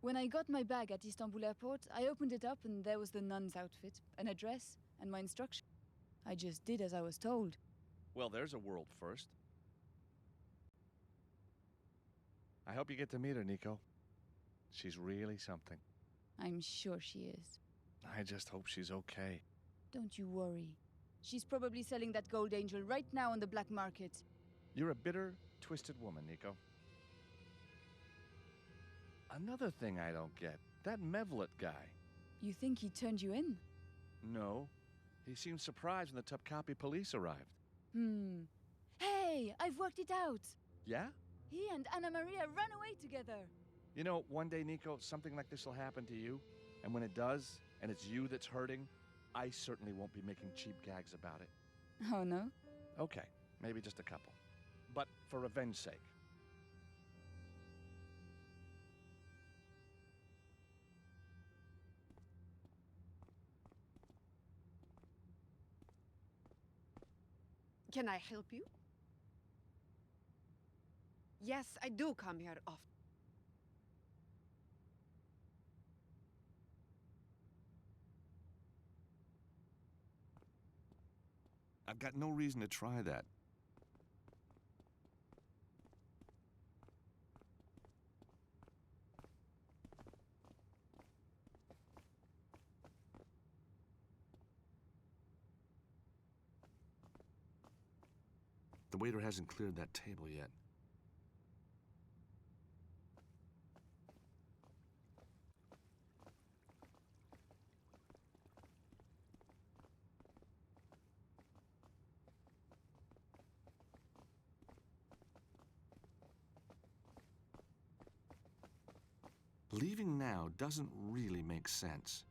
When I got my bag at Istanbul airport, I opened it up and there was the nun's outfit, an address, and my instructions. I just did as I was told. Well, there's a world first. I hope you get to meet her, Nico. She's really something. I'm sure she is. I just hope she's okay. Don't you worry. She's probably selling that gold angel right now on the black market. You're a bitter, twisted woman, Nico. Another thing I don't get, that Mevlut guy. You think he turned you in? No. He seemed surprised when the Topkapi police arrived. Hey, I've worked it out. Yeah? He and Anna Maria ran away together. You know, one day, Nico, something like this will happen to you. And when it does, and it's you that's hurting, I certainly won't be making cheap gags about it. Oh, no? Okay, maybe just a couple. But for revenge's sake. Can I help you? Yes, I do come here often. I've got no reason to try that. The waiter hasn't cleared that table yet. Leaving now doesn't really make sense.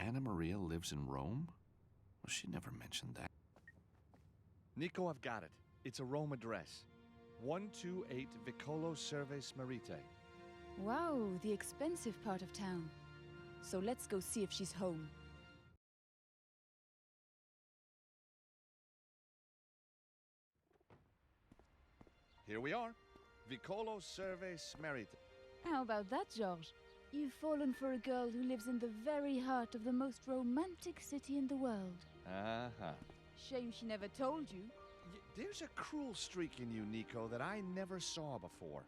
Anna Maria lives in Rome? Well, she never mentioned that. Nico, I've got it. It's a Rome address. 128 Vicolo Cerves Merite. Wow, the expensive part of town. So let's go see if she's home. Here we are. Vicolo Cerves Merite. How about that, George? You've fallen for a girl who lives in the very heart of the most romantic city in the world. Uh-huh. Shame she never told you. There's a cruel streak in you, Nico, that I never saw before.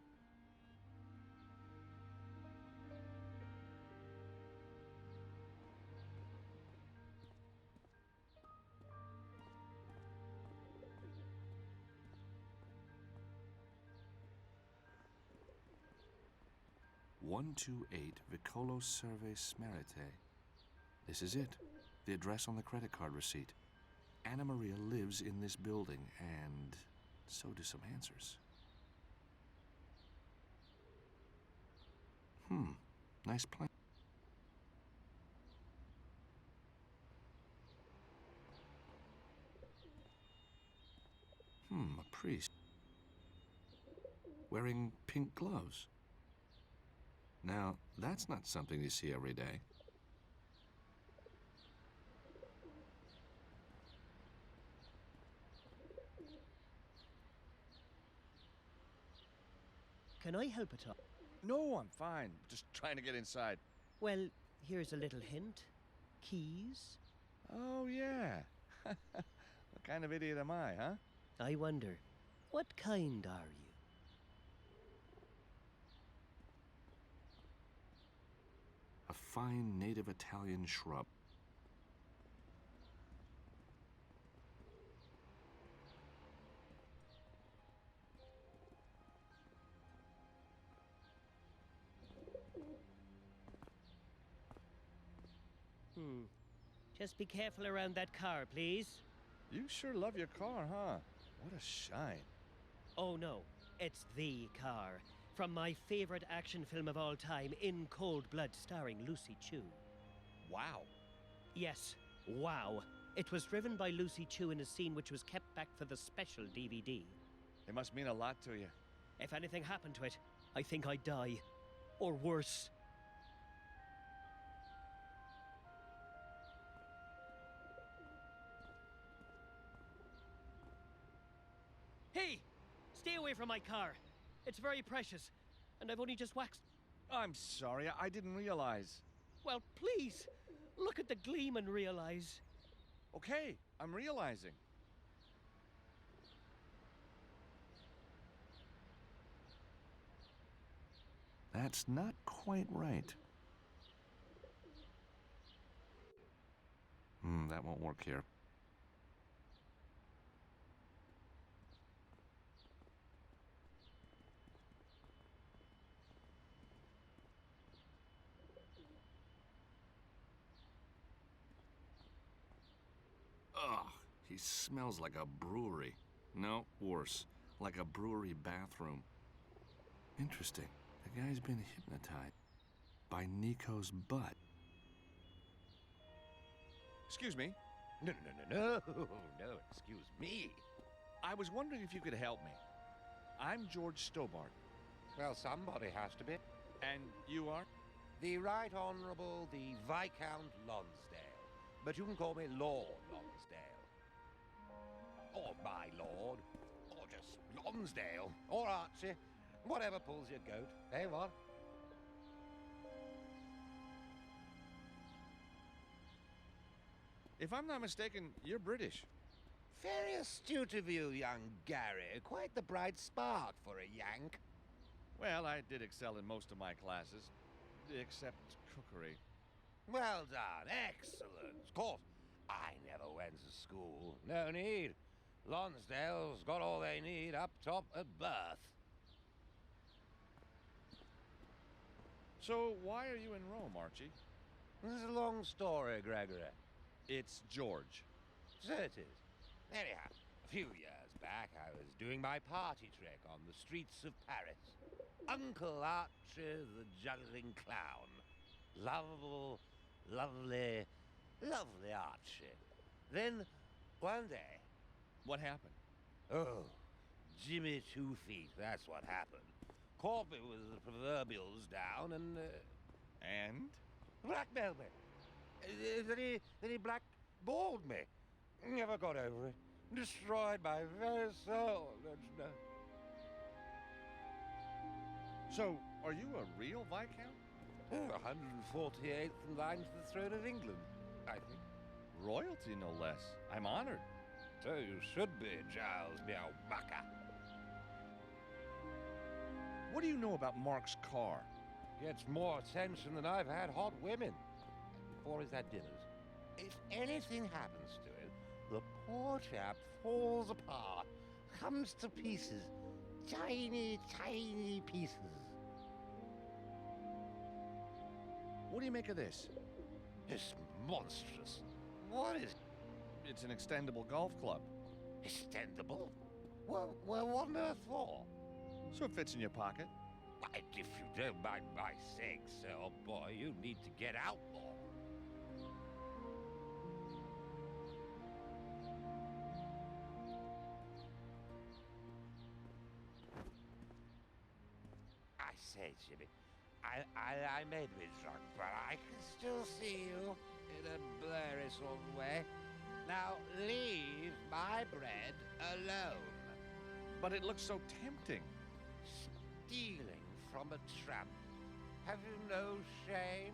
"128 Vicolo Cerves Merite. This is it. The address on the credit card receipt. Anna Maria lives in this building, and so do some answers. Nice plan. A priest. Wearing pink gloves. Now, that's not something you see every day. Can I help at all? No, I'm fine. Just trying to get inside. Well, here's a little hint. Keys? Oh, yeah. What kind of idiot am I, huh? I wonder, what kind are you? A fine native Italian shrub. Just be careful around that car, please. You sure love your car, huh? What a shine. Oh no, it's the car. From my favorite action film of all time, In Cold Blood, starring Lucy Chu. Wow. Yes, wow. It was driven by Lucy Chu in a scene which was kept back for the special DVD. It must mean a lot to you. If anything happened to it, I think I'd die. Or worse. Hey! Stay away from my car. It's very precious, and I've only just waxed. I'm sorry, I didn't realize. Well, please, look at the gleam and realize. Okay, I'm realizing. That's not quite right. That won't work here. Ugh, he smells like a brewery. No, worse, like a brewery bathroom. Interesting. The guy's been hypnotized by Nico's butt. Excuse me. No, excuse me. I was wondering if you could help me. I'm George Stobart. Well, somebody has to be. And you are? The Right Honourable the Viscount Lonsdale. But you can call me Lord Lonsdale. Or my lord. Or just Lonsdale. Or Archie. Whatever pulls your goat. Hey, what? If I'm not mistaken, you're British. Very astute of you, young Gary. Quite the bright spark for a Yank. Well, I did excel in most of my classes, except cookery. Well done. Excellent. Of course, I never went to school. No need. Lonsdale's got all they need up top at birth. So, why are you in Rome, Archie? This is a long story, Gregory. It's George. So it is. Anyhow, a few years back, I was doing my party trick on the streets of Paris. Uncle Archie the juggling clown. Lovable, lovely, Lovely, Archie. Then, one day... What happened? Oh, Jimmy 2 Feet, that's what happened. Caught me with the proverbials down and... And? Blackmailed me. Then he blackballed me. Never got over it. Destroyed my very soul, don't you know? So, are you a real Viscount? 148th in line to the throne of England, I think. Royalty, no less. I'm honored. So you should be, Giles, me old mucker. What do you know about Mark's car? Gets more attention than I've had hot women. 4 is at dinners. If anything happens to it, the poor chap falls apart, comes to pieces. Tiny, tiny pieces. What do you make of this? It's monstrous. What is It's an extendable golf club. extendable? Well, what on earth for? So it fits in your pocket. Why, if you don't mind my saying so, old boy, you need to get out more. I say, Jimmy, I may be drunk, but I can still see you in a blurry sort of way. Now, leave my bread alone. But it looks so tempting. Stealing from a tramp. Have you no shame?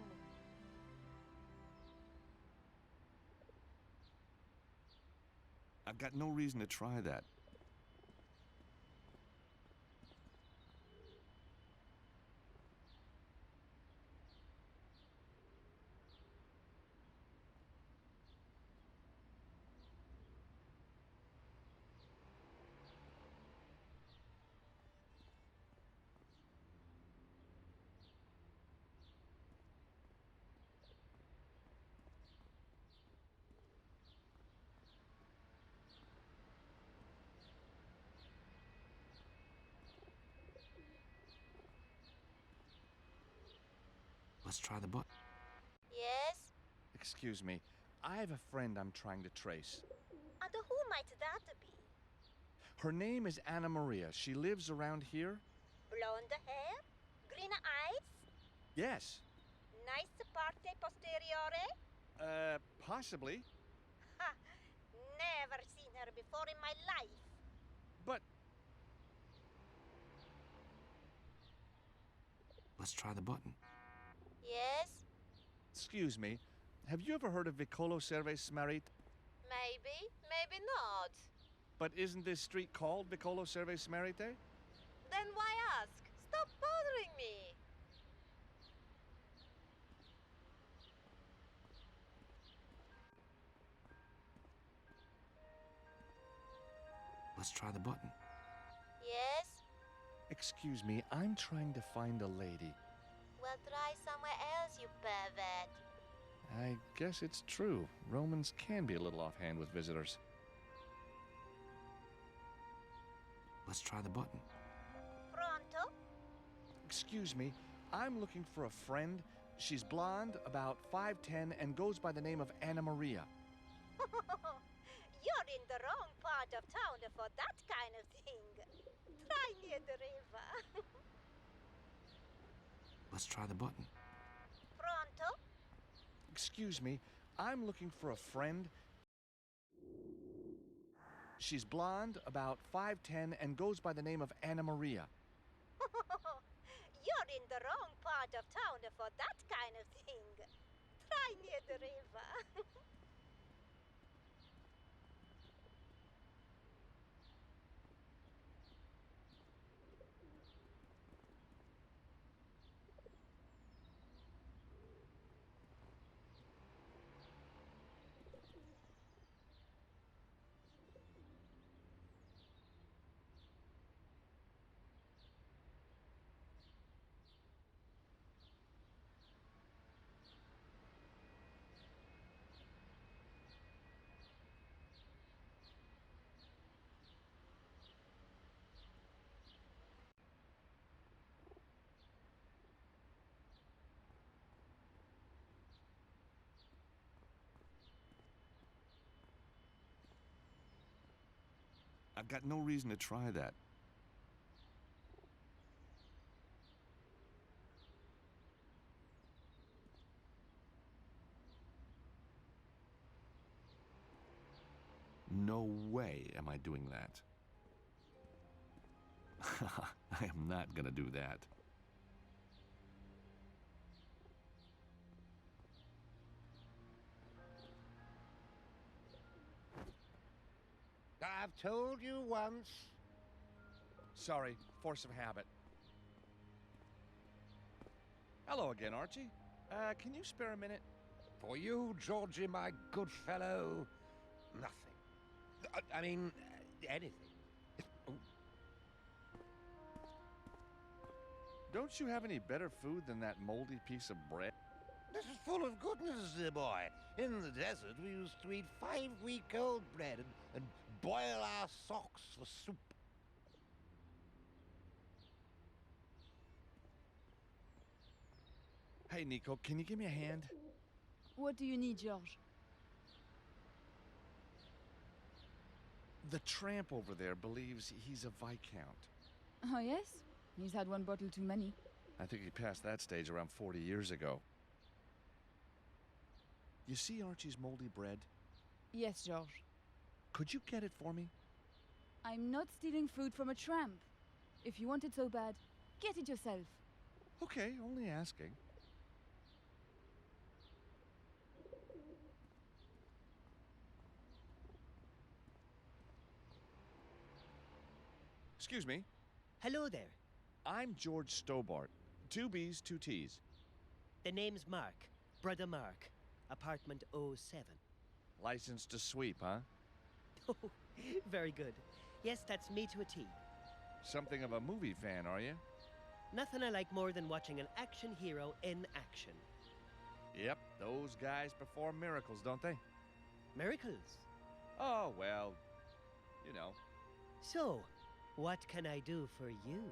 I've got no reason to try that. Let's try the book. Yes? Excuse me. I have a friend I'm trying to trace. And who might that be? Her name is Anna Maria. She lives around here? Blonde hair? Green eyes? Yes. Nice parte posteriore? Possibly. Ha! Never seen her before in my life. But Let's try the button. Yes? excuse me. Have you ever heard of Vicolo Cerves Marit? Maybe, maybe not. But isn't this street called Vicolo Cerves Marite? Then why ask? Stop bothering me. Let's try the button. Yes? Excuse me, I'm trying to find a lady. Well, try somewhere else, you pervert. I guess it's true. Romans can be a little offhand with visitors. Let's try the button. Pronto? Excuse me, I'm looking for a friend. She's blonde, about 5'10", and goes by the name of Anna Maria. You're in the wrong part of town for that kind of thing. Try near the river. Let's try the button. Pronto? Excuse me, I'm looking for a friend. She's blonde, about 5'10", and goes by the name of Anna Maria. You're in the wrong part of town for that kind of thing. Try near the river. I've got no reason to try that. No way am I doing that. I am not gonna do that. I've told you once. Sorry, force of habit. Hello again, Archie. Can you spare a minute? For you, Georgie, my good fellow, nothing. I mean, anything. Don't you have any better food than that moldy piece of bread? This is full of goodness, dear boy. In the desert, we used to eat 5-week-old bread and boil our socks for soup. Hey, Nico, can you give me a hand? What do you need, George? The tramp over there believes he's a Viscount. Oh, yes? He's had one bottle too many. I think he passed that stage around 40 years ago. You see Archie's moldy bread? Yes, George. Could you get it for me? I'm not stealing food from a tramp. If you want it so bad, get it yourself. Okay, only asking. Excuse me. Hello there. I'm George Stobart. 2 B's, 2 T's. The name's Mark. Brother Mark. Apartment 07. License to sweep, huh? Oh, very good. Yes, that's me to a T. Something of a movie fan, are you? Nothing I like more than watching an action hero in action. Yep, those guys perform miracles, don't they? Miracles. Oh, well, you know. So, what can I do for you?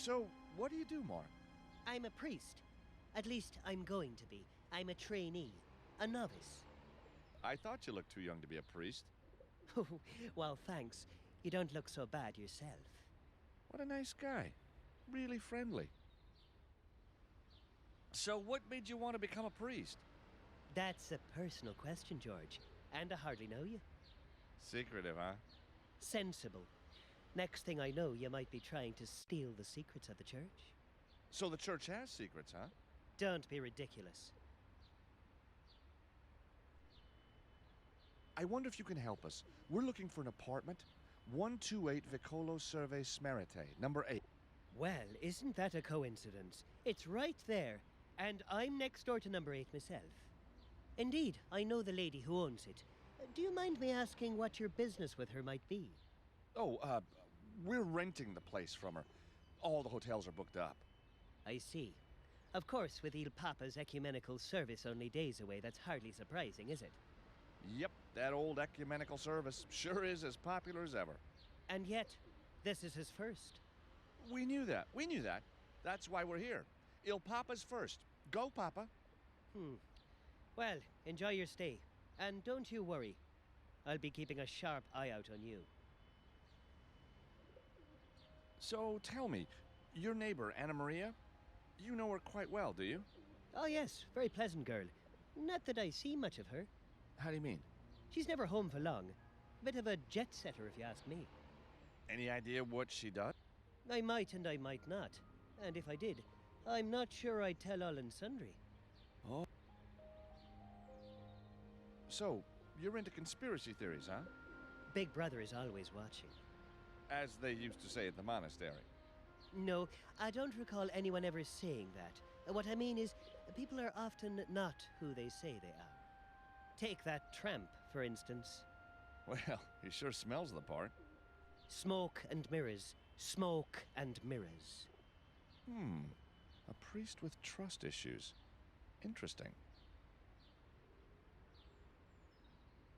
So, what do you do, Mark? I'm a priest. At least I'm going to be. I'm a trainee, a novice. I thought you looked too young to be a priest. Well, thanks. You don't look so bad yourself. What a nice guy. Really friendly. So, what made you want to become a priest? That's a personal question, George. And I hardly know you. Secretive, huh? Sensible. Next thing I know, you might be trying to steal the secrets of the church. So the church has secrets, huh? Don't be ridiculous. I wonder if you can help us. We're looking for an apartment. 128 Vicolo Serve Smerite, number 8. Well, isn't that a coincidence? It's right there, and I'm next door to number 8 myself. Indeed, I know the lady who owns it. Do you mind me asking what your business with her might be? Oh, we're renting the place from her. All the hotels are booked up. I see. Of course, with Il Papa's ecumenical service only days away, that's hardly surprising, is it? Yep, that old ecumenical service sure is as popular as ever. And yet, this is his first. We knew that. That's why we're here. Il Papa's first. Go, Papa. Well, enjoy your stay. And don't you worry. I'll be keeping a sharp eye out on you. So, tell me, your neighbor, Anna Maria? You know her quite well, do you? Oh yes, very pleasant girl. Not that I see much of her. How do you mean? She's never home for long. Bit of a jet-setter, if you ask me. Any idea what she does? I might and I might not. And if I did, I'm not sure I'd tell all and sundry. Oh. So, you're into conspiracy theories, huh? Big Brother is always watching. As they used to say at the monastery. No, I don't recall anyone ever saying that. What I mean is, people are often not who they say they are. Take that tramp, for instance. Well, he sure smells the part. Smoke and mirrors. Smoke and mirrors. A priest with trust issues. Interesting.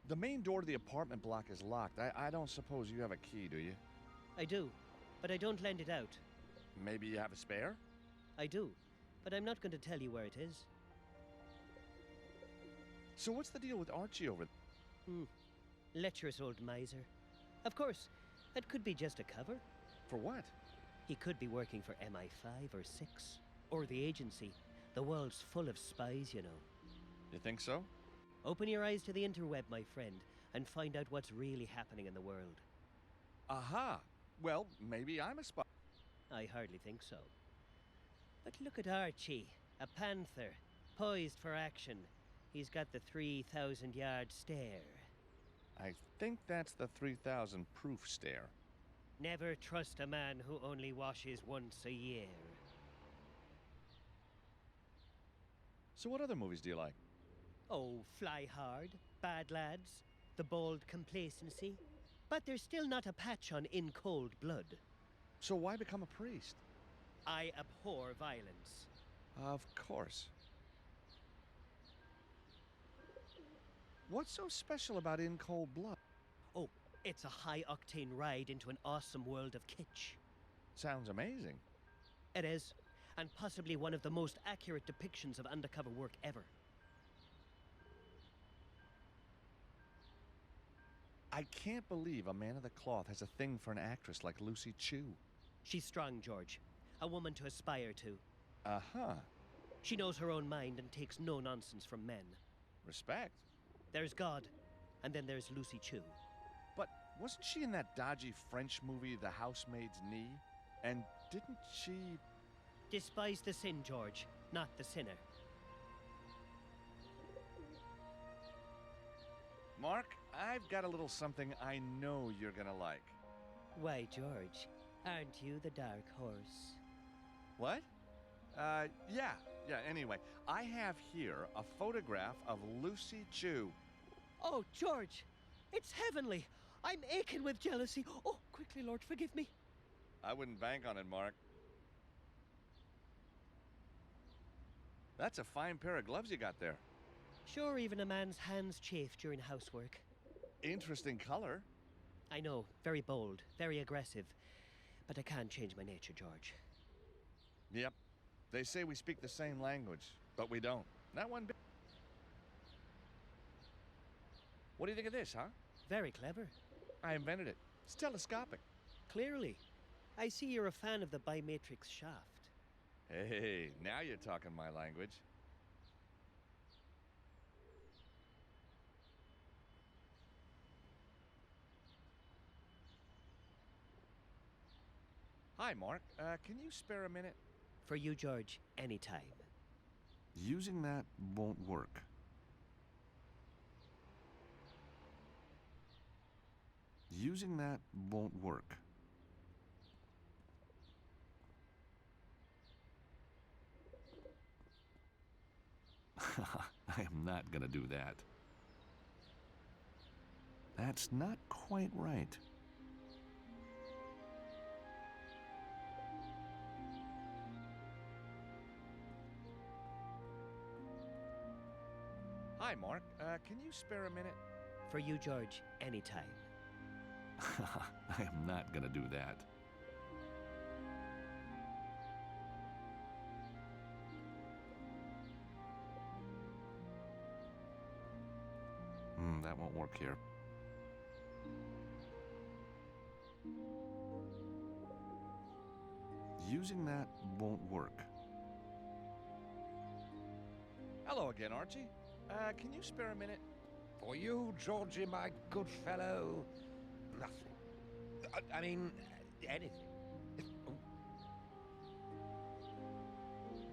The main door to the apartment block is locked. I don't suppose you have a key, do you? I do, but I don't lend it out. Maybe you have a spare? I do, but I'm not going to tell you where it is. So what's the deal with Archie over there? Lecherous old miser. Of course, that could be just a cover. For what? He could be working for MI5 or 6. Or the agency. The world's full of spies, you know. You think so? Open your eyes to the interweb, my friend, and find out what's really happening in the world. Aha! Well, maybe I'm a spy. I hardly think so. But look at Archie, a panther, poised for action. He's got the 3,000-yard stare. I think that's the 3,000 proof stare. Never trust a man who only washes once a year. So what other movies do you like? Oh, Fly Hard, Bad Lads, The Bold Complacency. But there's still not a patch on In Cold Blood. So why become a priest? I abhor violence. Of course. What's so special about In Cold Blood? Oh, it's a high-octane ride into an awesome world of kitsch. Sounds amazing. It is, and possibly one of the most accurate depictions of undercover work ever. I can't believe a man of the cloth has a thing for an actress like Lucy Chu. She's strong, George. A woman to aspire to. Uh-huh. She knows her own mind and takes no nonsense from men. Respect. There's God, and then there's Lucy Chu. But wasn't she in that dodgy French movie, The Housemaid's Knee? And didn't she... Despise the sin, George, not the sinner. Mark, I've got a little something I know you're gonna like. Why, George, aren't you the dark horse? What? Yeah, anyway. I have here a photograph of Lucy Chu. Oh, George, it's heavenly. I'm aching with jealousy. Oh, quickly, Lord, forgive me. I wouldn't bank on it, Mark. That's a fine pair of gloves you got there. Sure, even a man's hands chafe during housework. Interesting color. I know, very bold, very aggressive. But I can't change my nature, George. Yep. They say we speak the same language, but we don't. Not one bit. What do you think of this, huh? Very clever. I invented it. It's telescopic. Clearly. I see you're a fan of the bimatrix shaft. Hey, now you're talking my language. Hi, Mark. Can you spare a minute? For you, George, anytime. Using that won't work. Using that won't work. I am not gonna do that. That's not quite right. Hi, Mark. Can you spare a minute? For you, George, anytime. I am not gonna do that. That won't work here. Using that won't work. Hello again, Archie. Can you spare a minute? For you, Georgie, my good fellow, nothing. I mean, anything.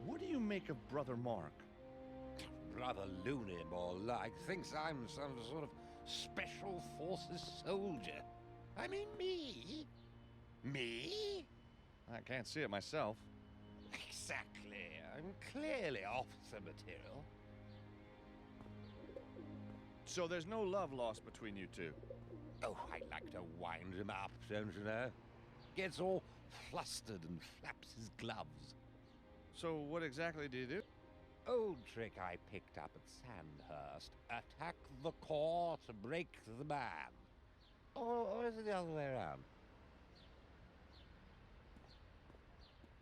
What do you make of Brother Mark? Brother Looney, more like, thinks I'm some sort of special forces soldier. I mean, me? Me? I can't see it myself. Exactly. I'm clearly officer material. So there's no love lost between you two? Oh, I like to wind him up, don't you know? Gets all flustered and flaps his gloves. So what exactly do you do? Old trick I picked up at Sandhurst. Attack the core to break the man. Or is it the other way around?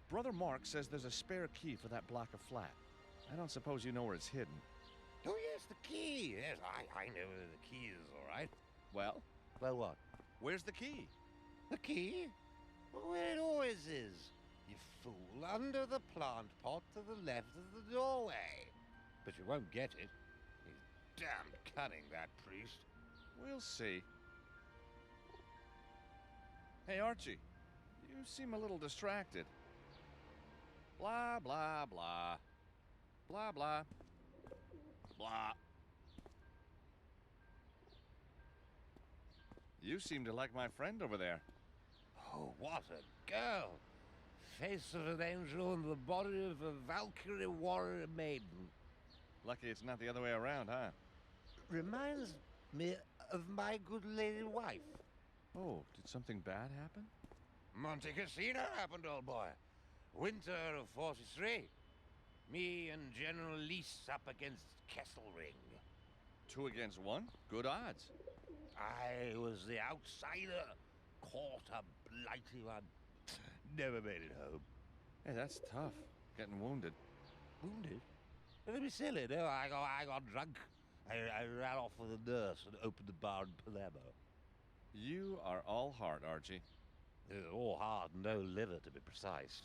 Brother Mark says there's a spare key for that block of flat. I don't suppose you know where it's hidden. Oh, yes, the key. Yes, I know where the key is, all right. Well? Well, what? Where's the key? The key? Where it always is. You fool, under the plant pot to the left of the doorway. But you won't get it. He's damn cunning, that priest. We'll see. Hey, Archie. You seem a little distracted. Blah, blah, blah. Blah, blah. Blah. You seem to like my friend over there. Oh, what a girl. Face of an angel and the body of a Valkyrie warrior maiden. Lucky it's not the other way around, huh? Reminds me of my good lady wife. Oh, did something bad happen? Monte Cassino happened, old boy. Winter of 43. Me and General Lease up against Kesselring. 2 against 1? Good odds. I was the outsider. Caught a blighty one. Never made it home. Hey, that's tough. Getting wounded. Wounded? Don't be silly, no. I got drunk. I ran off with a nurse and opened a bar in Palermo. You are all heart, Archie. All heart, no liver, to be precise.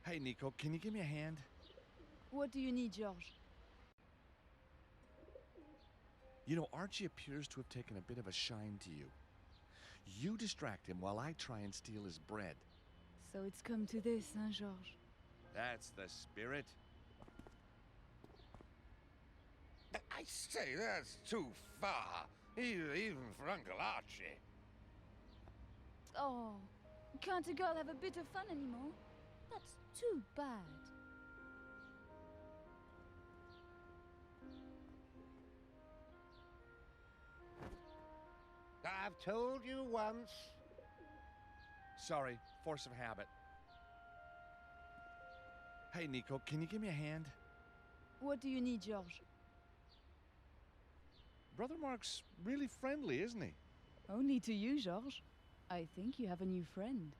Hey, Nico, can you give me a hand? What do you need, George? You know, Archie appears to have taken a bit of a shine to you. You distract him while I try and steal his bread. So it's come to this, huh, George? That's the spirit. I say, that's too far. Even for Uncle Archie. Oh, can't a girl have a bit of fun anymore? That's too bad. I've told you once. Sorry, force of habit. Hey, Nico, can you give me a hand? What do you need, George? Brother Mark's really friendly, isn't he? Only to you, Georges. I think you have a new friend.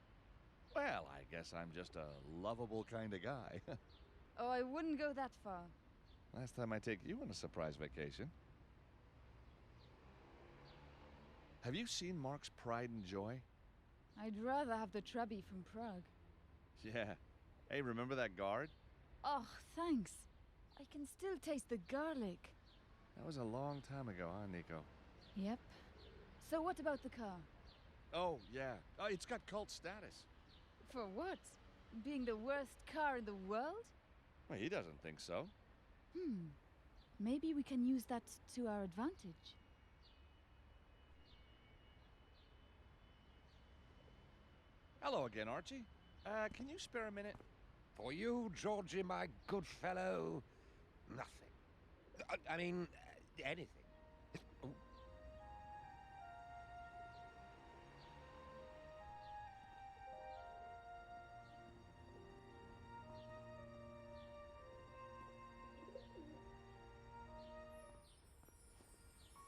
Well, I guess I'm just a lovable kind of guy. Oh, I wouldn't go that far. Last time I take you on a surprise vacation. Have you seen Mark's Pride and Joy? I'd rather have the Trabi from Prague. Yeah. Hey, remember that guard? Oh, thanks. I can still taste the garlic. That was a long time ago, huh, Nico? Yep. So what about the car? Oh, yeah. Oh, it's got cult status. For what? Being the worst car in the world? Well, he doesn't think so. Maybe we can use that to our advantage. Hello again, Archie. Can you spare a minute? For you, Georgie, my good fellow, nothing. I mean, anything. Oh.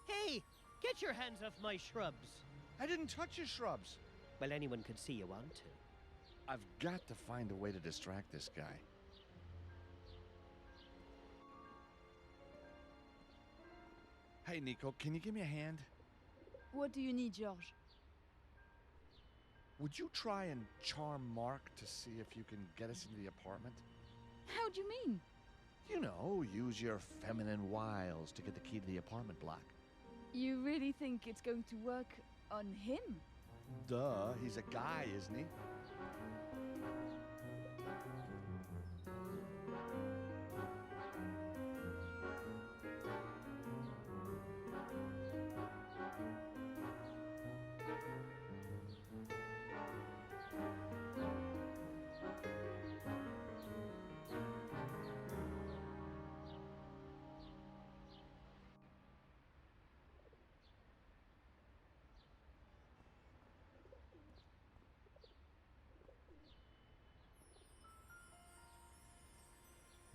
Hey! Get your hands off my shrubs! I didn't touch your shrubs. Well, anyone could see you want to. I've got to find a way to distract this guy. Hey, Nico, can you give me a hand? What do you need, Georges? Would you try and charm Mark to see if you can get us into the apartment? How do you mean? You know, use your feminine wiles to get the key to the apartment block. You really think it's going to work on him? Duh, he's a guy, isn't he?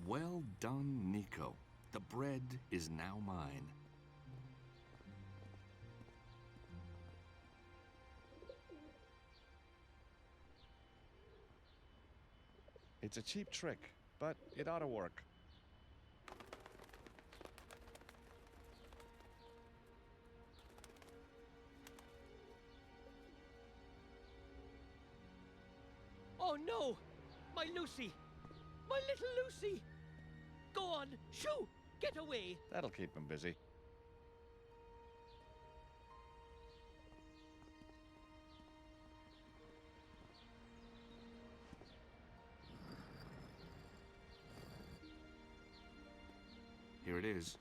Well done, Nico. The bread is now mine. It's a cheap trick, but it ought to work. Oh no! My Lucy! My little Lucy! Go on! Shoo! Get away! That'll keep him busy. Here it is.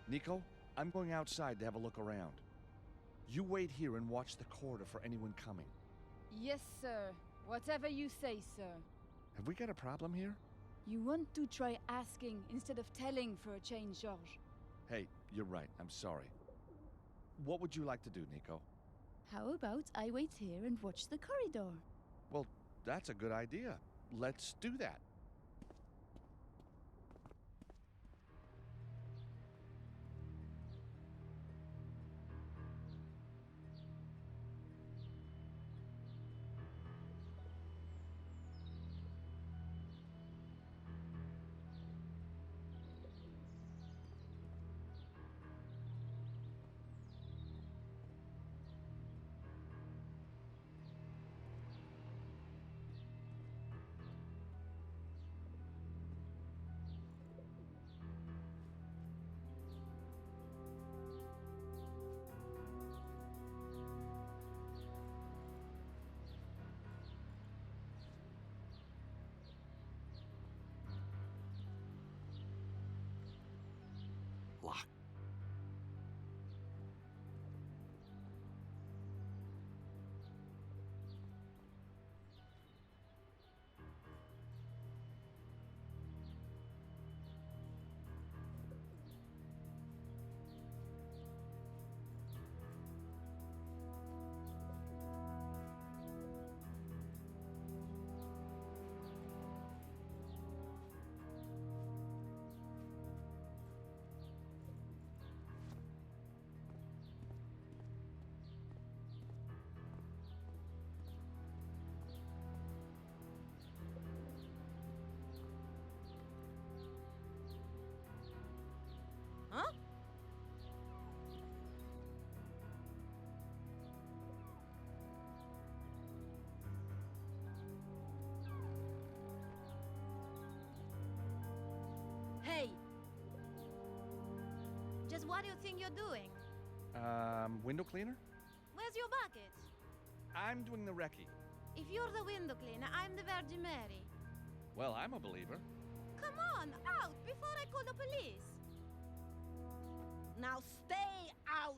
Nico, I'm going outside to have a look around. You wait here and watch the corridor for anyone coming. Yes, sir. Whatever you say, sir. Have we got a problem here? You want to try asking instead of telling for a change, Georges. Hey, you're right. I'm sorry. What would you like to do, Nico? How about I wait here and watch the corridor? Well, that's a good idea. Let's do that. what do you think you're doing? Window cleaner? Where's your bucket? I'm doing the recce. If you're the window cleaner, I'm the Virgin Mary. Well, I'm a believer. Come on, out before I call the police. Now stay out.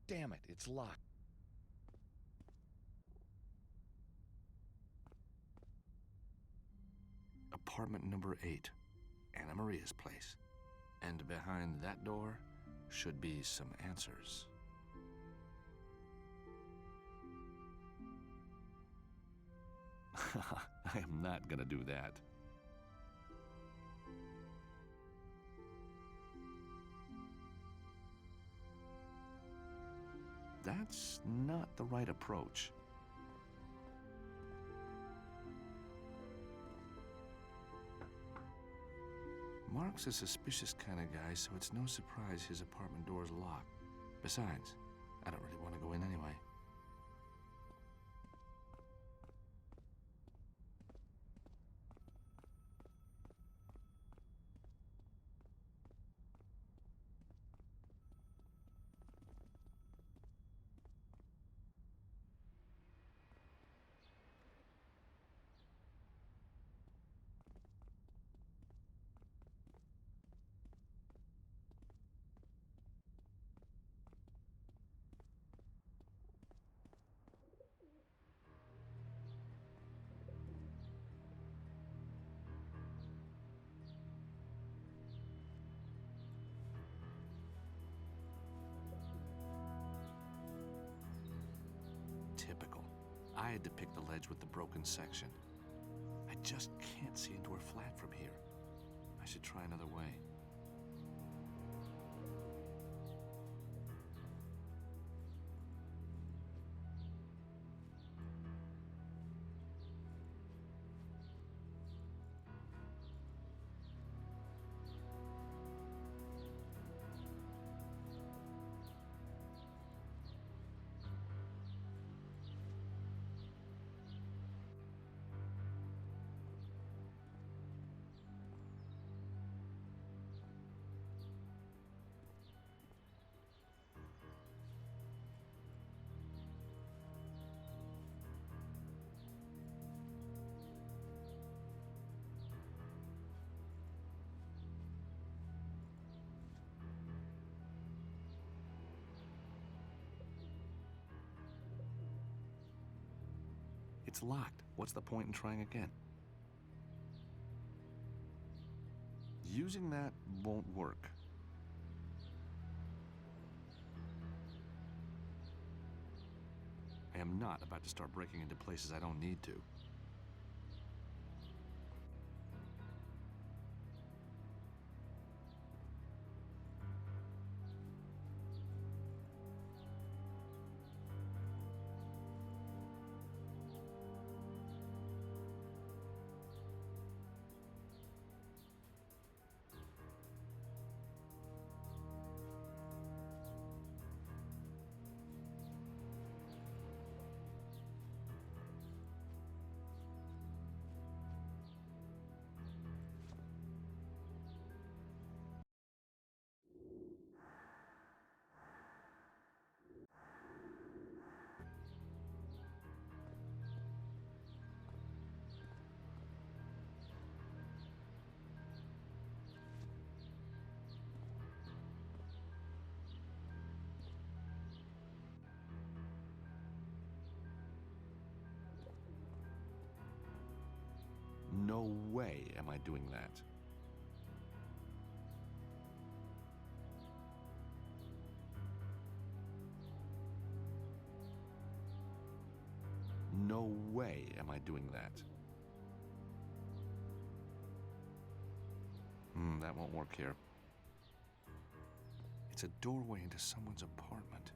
Damn it, it's locked. Apartment number 8, Anna Maria's place. And behind that door should be some answers. I am not gonna do that. That's not the right approach. Mark's a suspicious kind of guy, so it's no surprise his apartment door's locked. Besides, I don't really want to go in anyway. Typical. I had to pick the ledge with the broken section. I just can't see into her flat from here. I should try another way. It's locked. What's the point in trying again? Using that won't work. I am not about to start breaking into places I don't need to. No way am I doing that. No way am I doing that. That won't work here. It's a doorway into someone's apartment.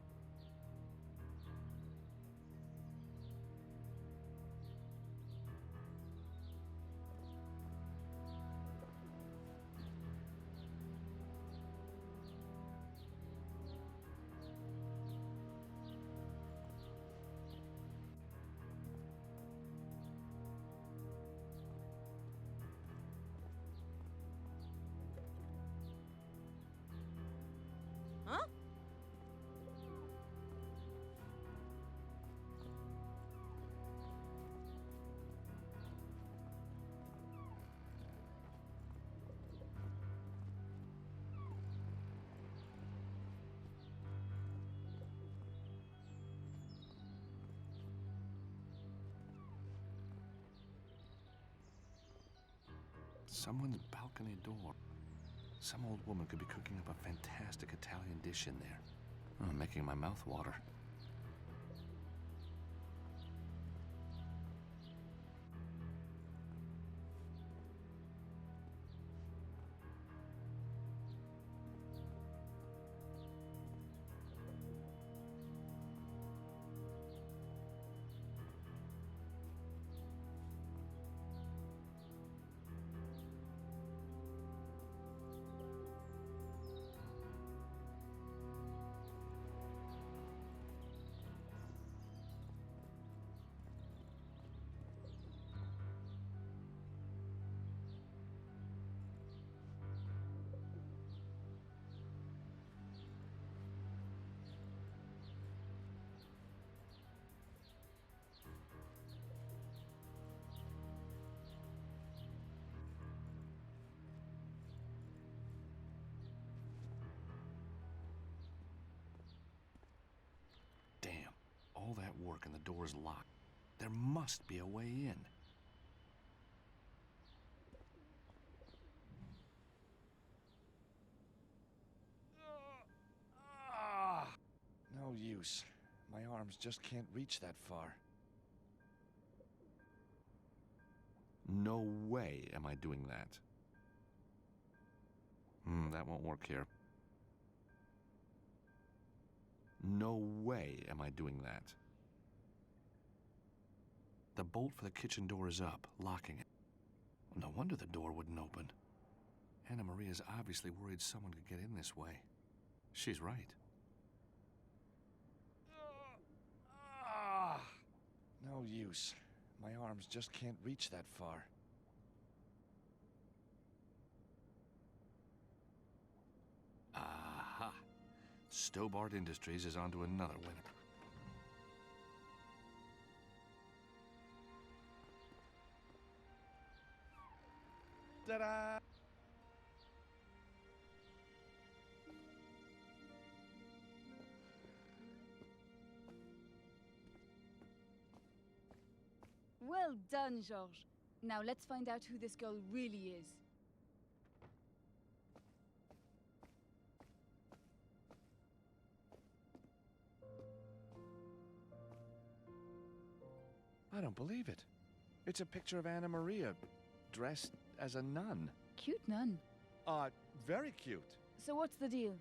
Someone's balcony door. Some old woman could be cooking up a fantastic Italian dish in there. Oh, making my mouth water. Damn, all that work and the door's locked. There must be a way in. No use. My arms just can't reach that far. No way am I doing that. That won't work here. No way am I doing that. The bolt for the kitchen door is up, locking it. No wonder the door wouldn't open. Anna Maria's obviously worried someone could get in this way. She's right. No use. My arms just can't reach that far. Aha! Stobart Industries is onto another winner. Ta-da! Well done, Georges. Now let's find out who this girl really is. I don't believe it. It's a picture of Anna Maria, dressed as a nun. Cute nun. Very cute. So what's the deal?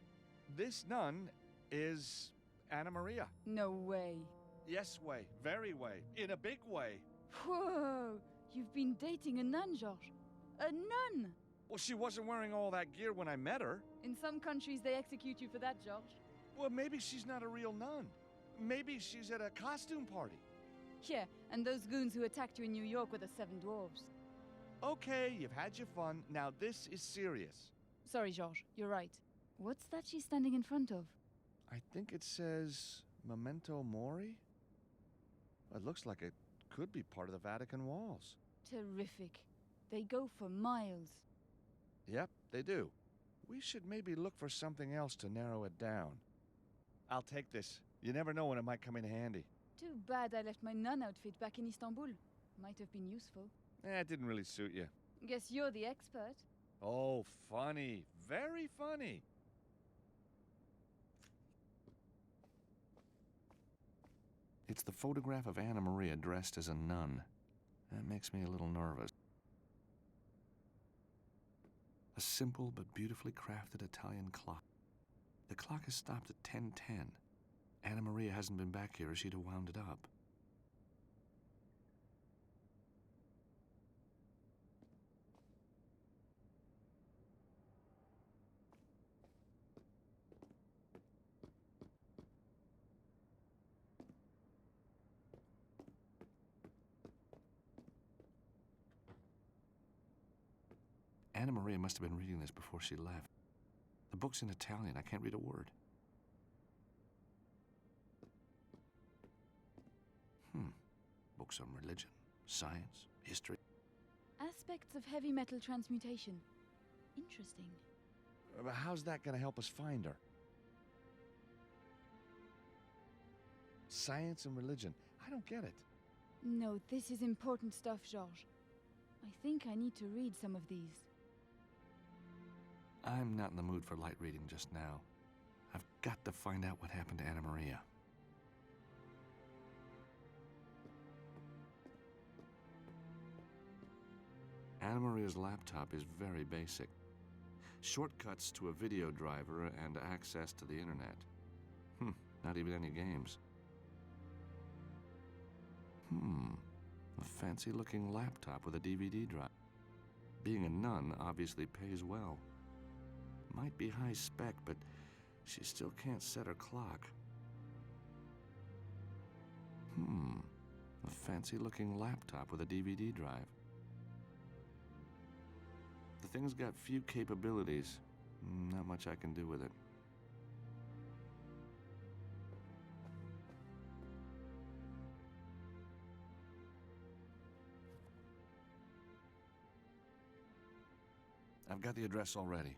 This nun is Anna Maria. No way. Yes way, very way, in a big way. Whoa! You've been dating a nun, Georges. A nun! Well, she wasn't wearing all that gear when I met her. In some countries, they execute you for that, Georges. Well, maybe she's not a real nun. Maybe she's at a costume party. Yeah, and those goons who attacked you in New York were the Seven Dwarves. Okay, you've had your fun. Now this is serious. Sorry, Georges, you're right. What's that she's standing in front of? I think it says Memento Mori. It looks like it could be part of the Vatican walls. Terrific. They go for miles. Yep, they do. We should maybe look for something else to narrow it down. I'll take this. You never know when it might come in handy. Too bad I left my nun outfit back in Istanbul. Might have been useful. It didn't really suit you. Guess you're the expert. Oh, funny. Very funny. It's the photograph of Anna Maria dressed as a nun. That makes me a little nervous. A simple but beautifully crafted Italian clock. The clock has stopped at 10:10. Anna Maria hasn't been back here or she'd have wound it up. Anna Maria must have been reading this before she left. The book's in Italian. I can't read a word. Books on religion, science, history. Aspects of heavy metal transmutation. Interesting. How's that going to help us find her? Science and religion. I don't get it. No, this is important stuff, Georges. I think I need to read some of these. I'm not in the mood for light reading just now. I've got to find out what happened to Anna Maria. Anna Maria's laptop is very basic. Shortcuts to a video driver and access to the internet. Not even any games. A fancy-looking laptop with a DVD drive. Being a nun obviously pays well. Might be high spec, but she still can't set her clock. A fancy-looking laptop with a DVD drive. The thing's got few capabilities. Not much I can do with it. I've got the address already.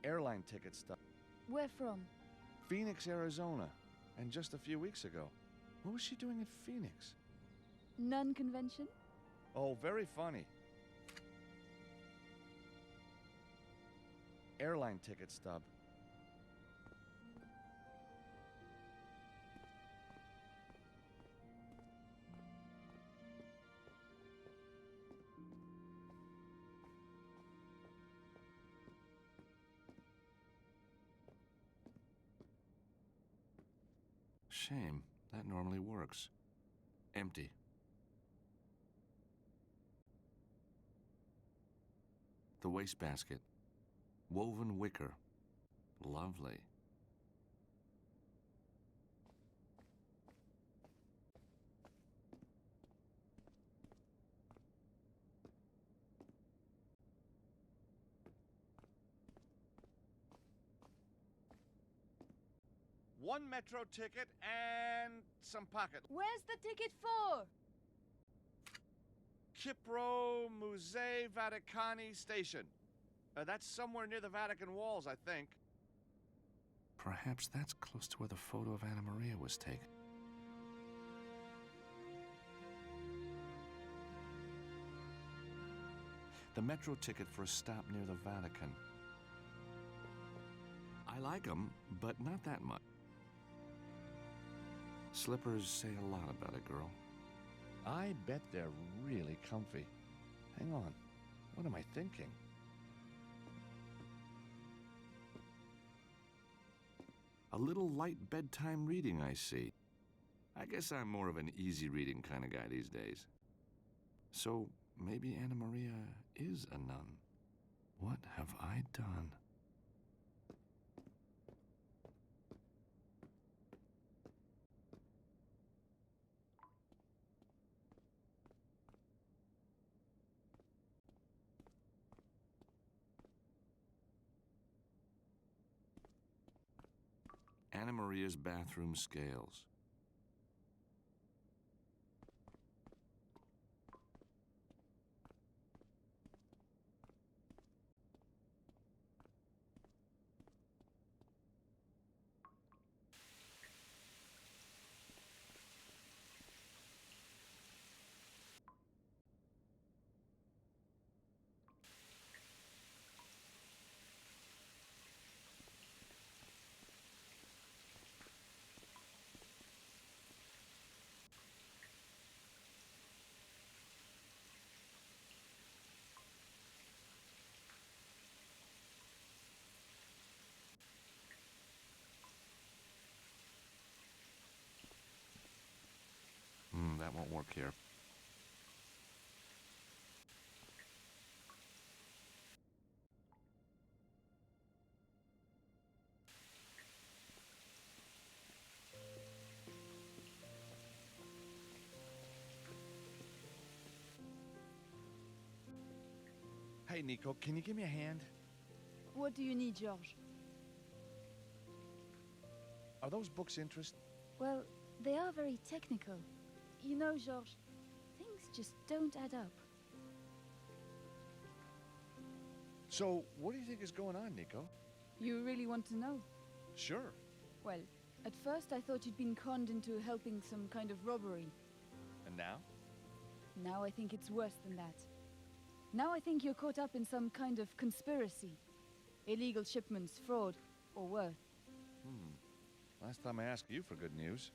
Airline ticket stuff. Where from? Phoenix, Arizona. And just a few weeks ago. What was she doing in Phoenix? Nun convention? Oh, very funny. Airline ticket stub. Shame. That normally works. Empty. The wastebasket. Woven wicker. Lovely. One metro ticket and some pocket. Where's the ticket for? Kipro Musei Vaticani Station. That's somewhere near the Vatican walls, I think. Perhaps that's close to where the photo of Anna Maria was taken. The metro ticket for a stop near the Vatican. I like them, but not that much. Slippers say a lot about a girl. I bet they're really comfy. Hang on. What am I thinking? A little light bedtime reading, I see. I guess I'm more of an easy reading kind of guy these days. So maybe Anna Maria is a nun. What have I done? Anna Maria's bathroom scales. That won't work here. Hey, Nico, can you give me a hand? What do you need, Georges? Are those books interesting? Well, they are very technical. You know, Georges, things just don't add up. So, what do you think is going on, Nico? You really want to know? Sure. Well, at first I thought you'd been conned into helping some kind of robbery. And now? Now I think it's worse than that. Now I think you're caught up in some kind of conspiracy. Illegal shipments, fraud, or worse. Last time I asked you for good news.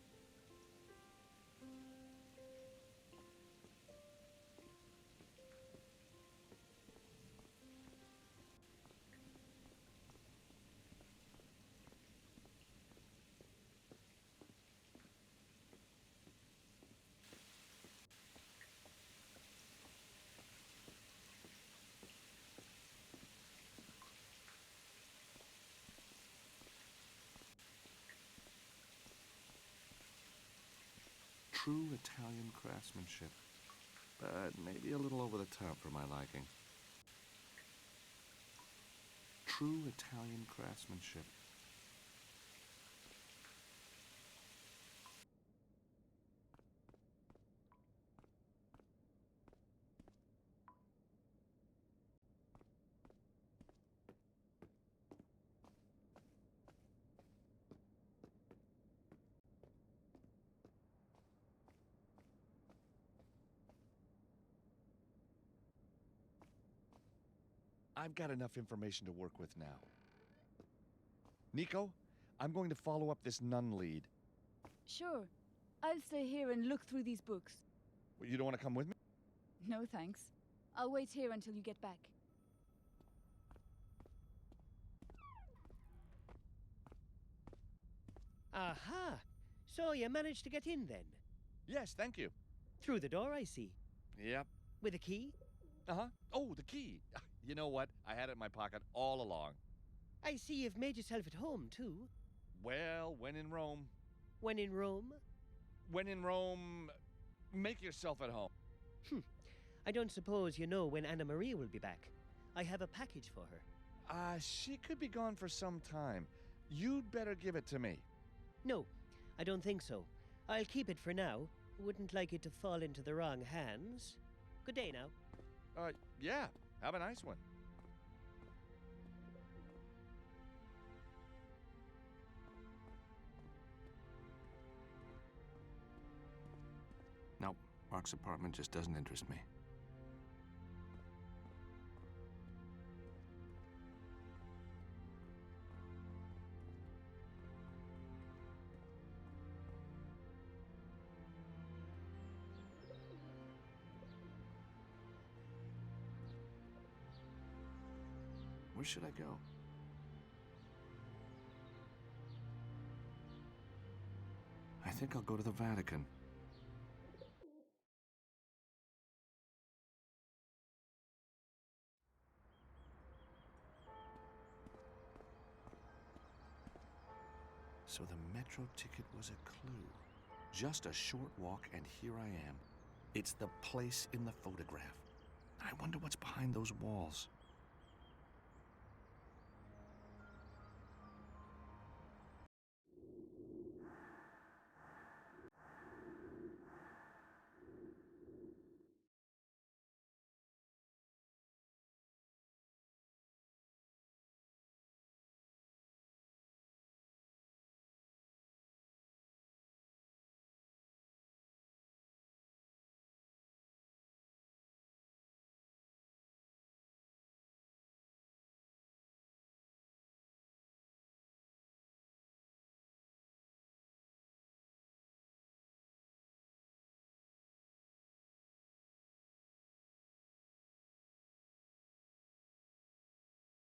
True Italian craftsmanship, but maybe a little over the top for my liking. True Italian craftsmanship. I've got enough information to work with now. Nico, I'm going to follow up this nun lead. Sure. I'll stay here and look through these books. Well, you don't want to come with me? No thanks. I'll wait here until you get back. Aha! So you managed to get in then? Yes, thank you. Through the door, I see. Yep. With a key? Uh-huh. Oh, the key. You know what? I had it in my pocket all along. I see you've made yourself at home, too. Well, when in Rome. When in Rome? When in Rome, make yourself at home. I don't suppose you know when Anna Maria will be back. I have a package for her. She could be gone for some time. You'd better give it to me. No, I don't think so. I'll keep it for now. Wouldn't like it to fall into the wrong hands. Good day now. Yeah. Have a nice one. No, Mark's apartment just doesn't interest me. Where should I go? I think I'll go to the Vatican. So the metro ticket was a clue. Just a short walk, and here I am. It's the place in the photograph. I wonder what's behind those walls.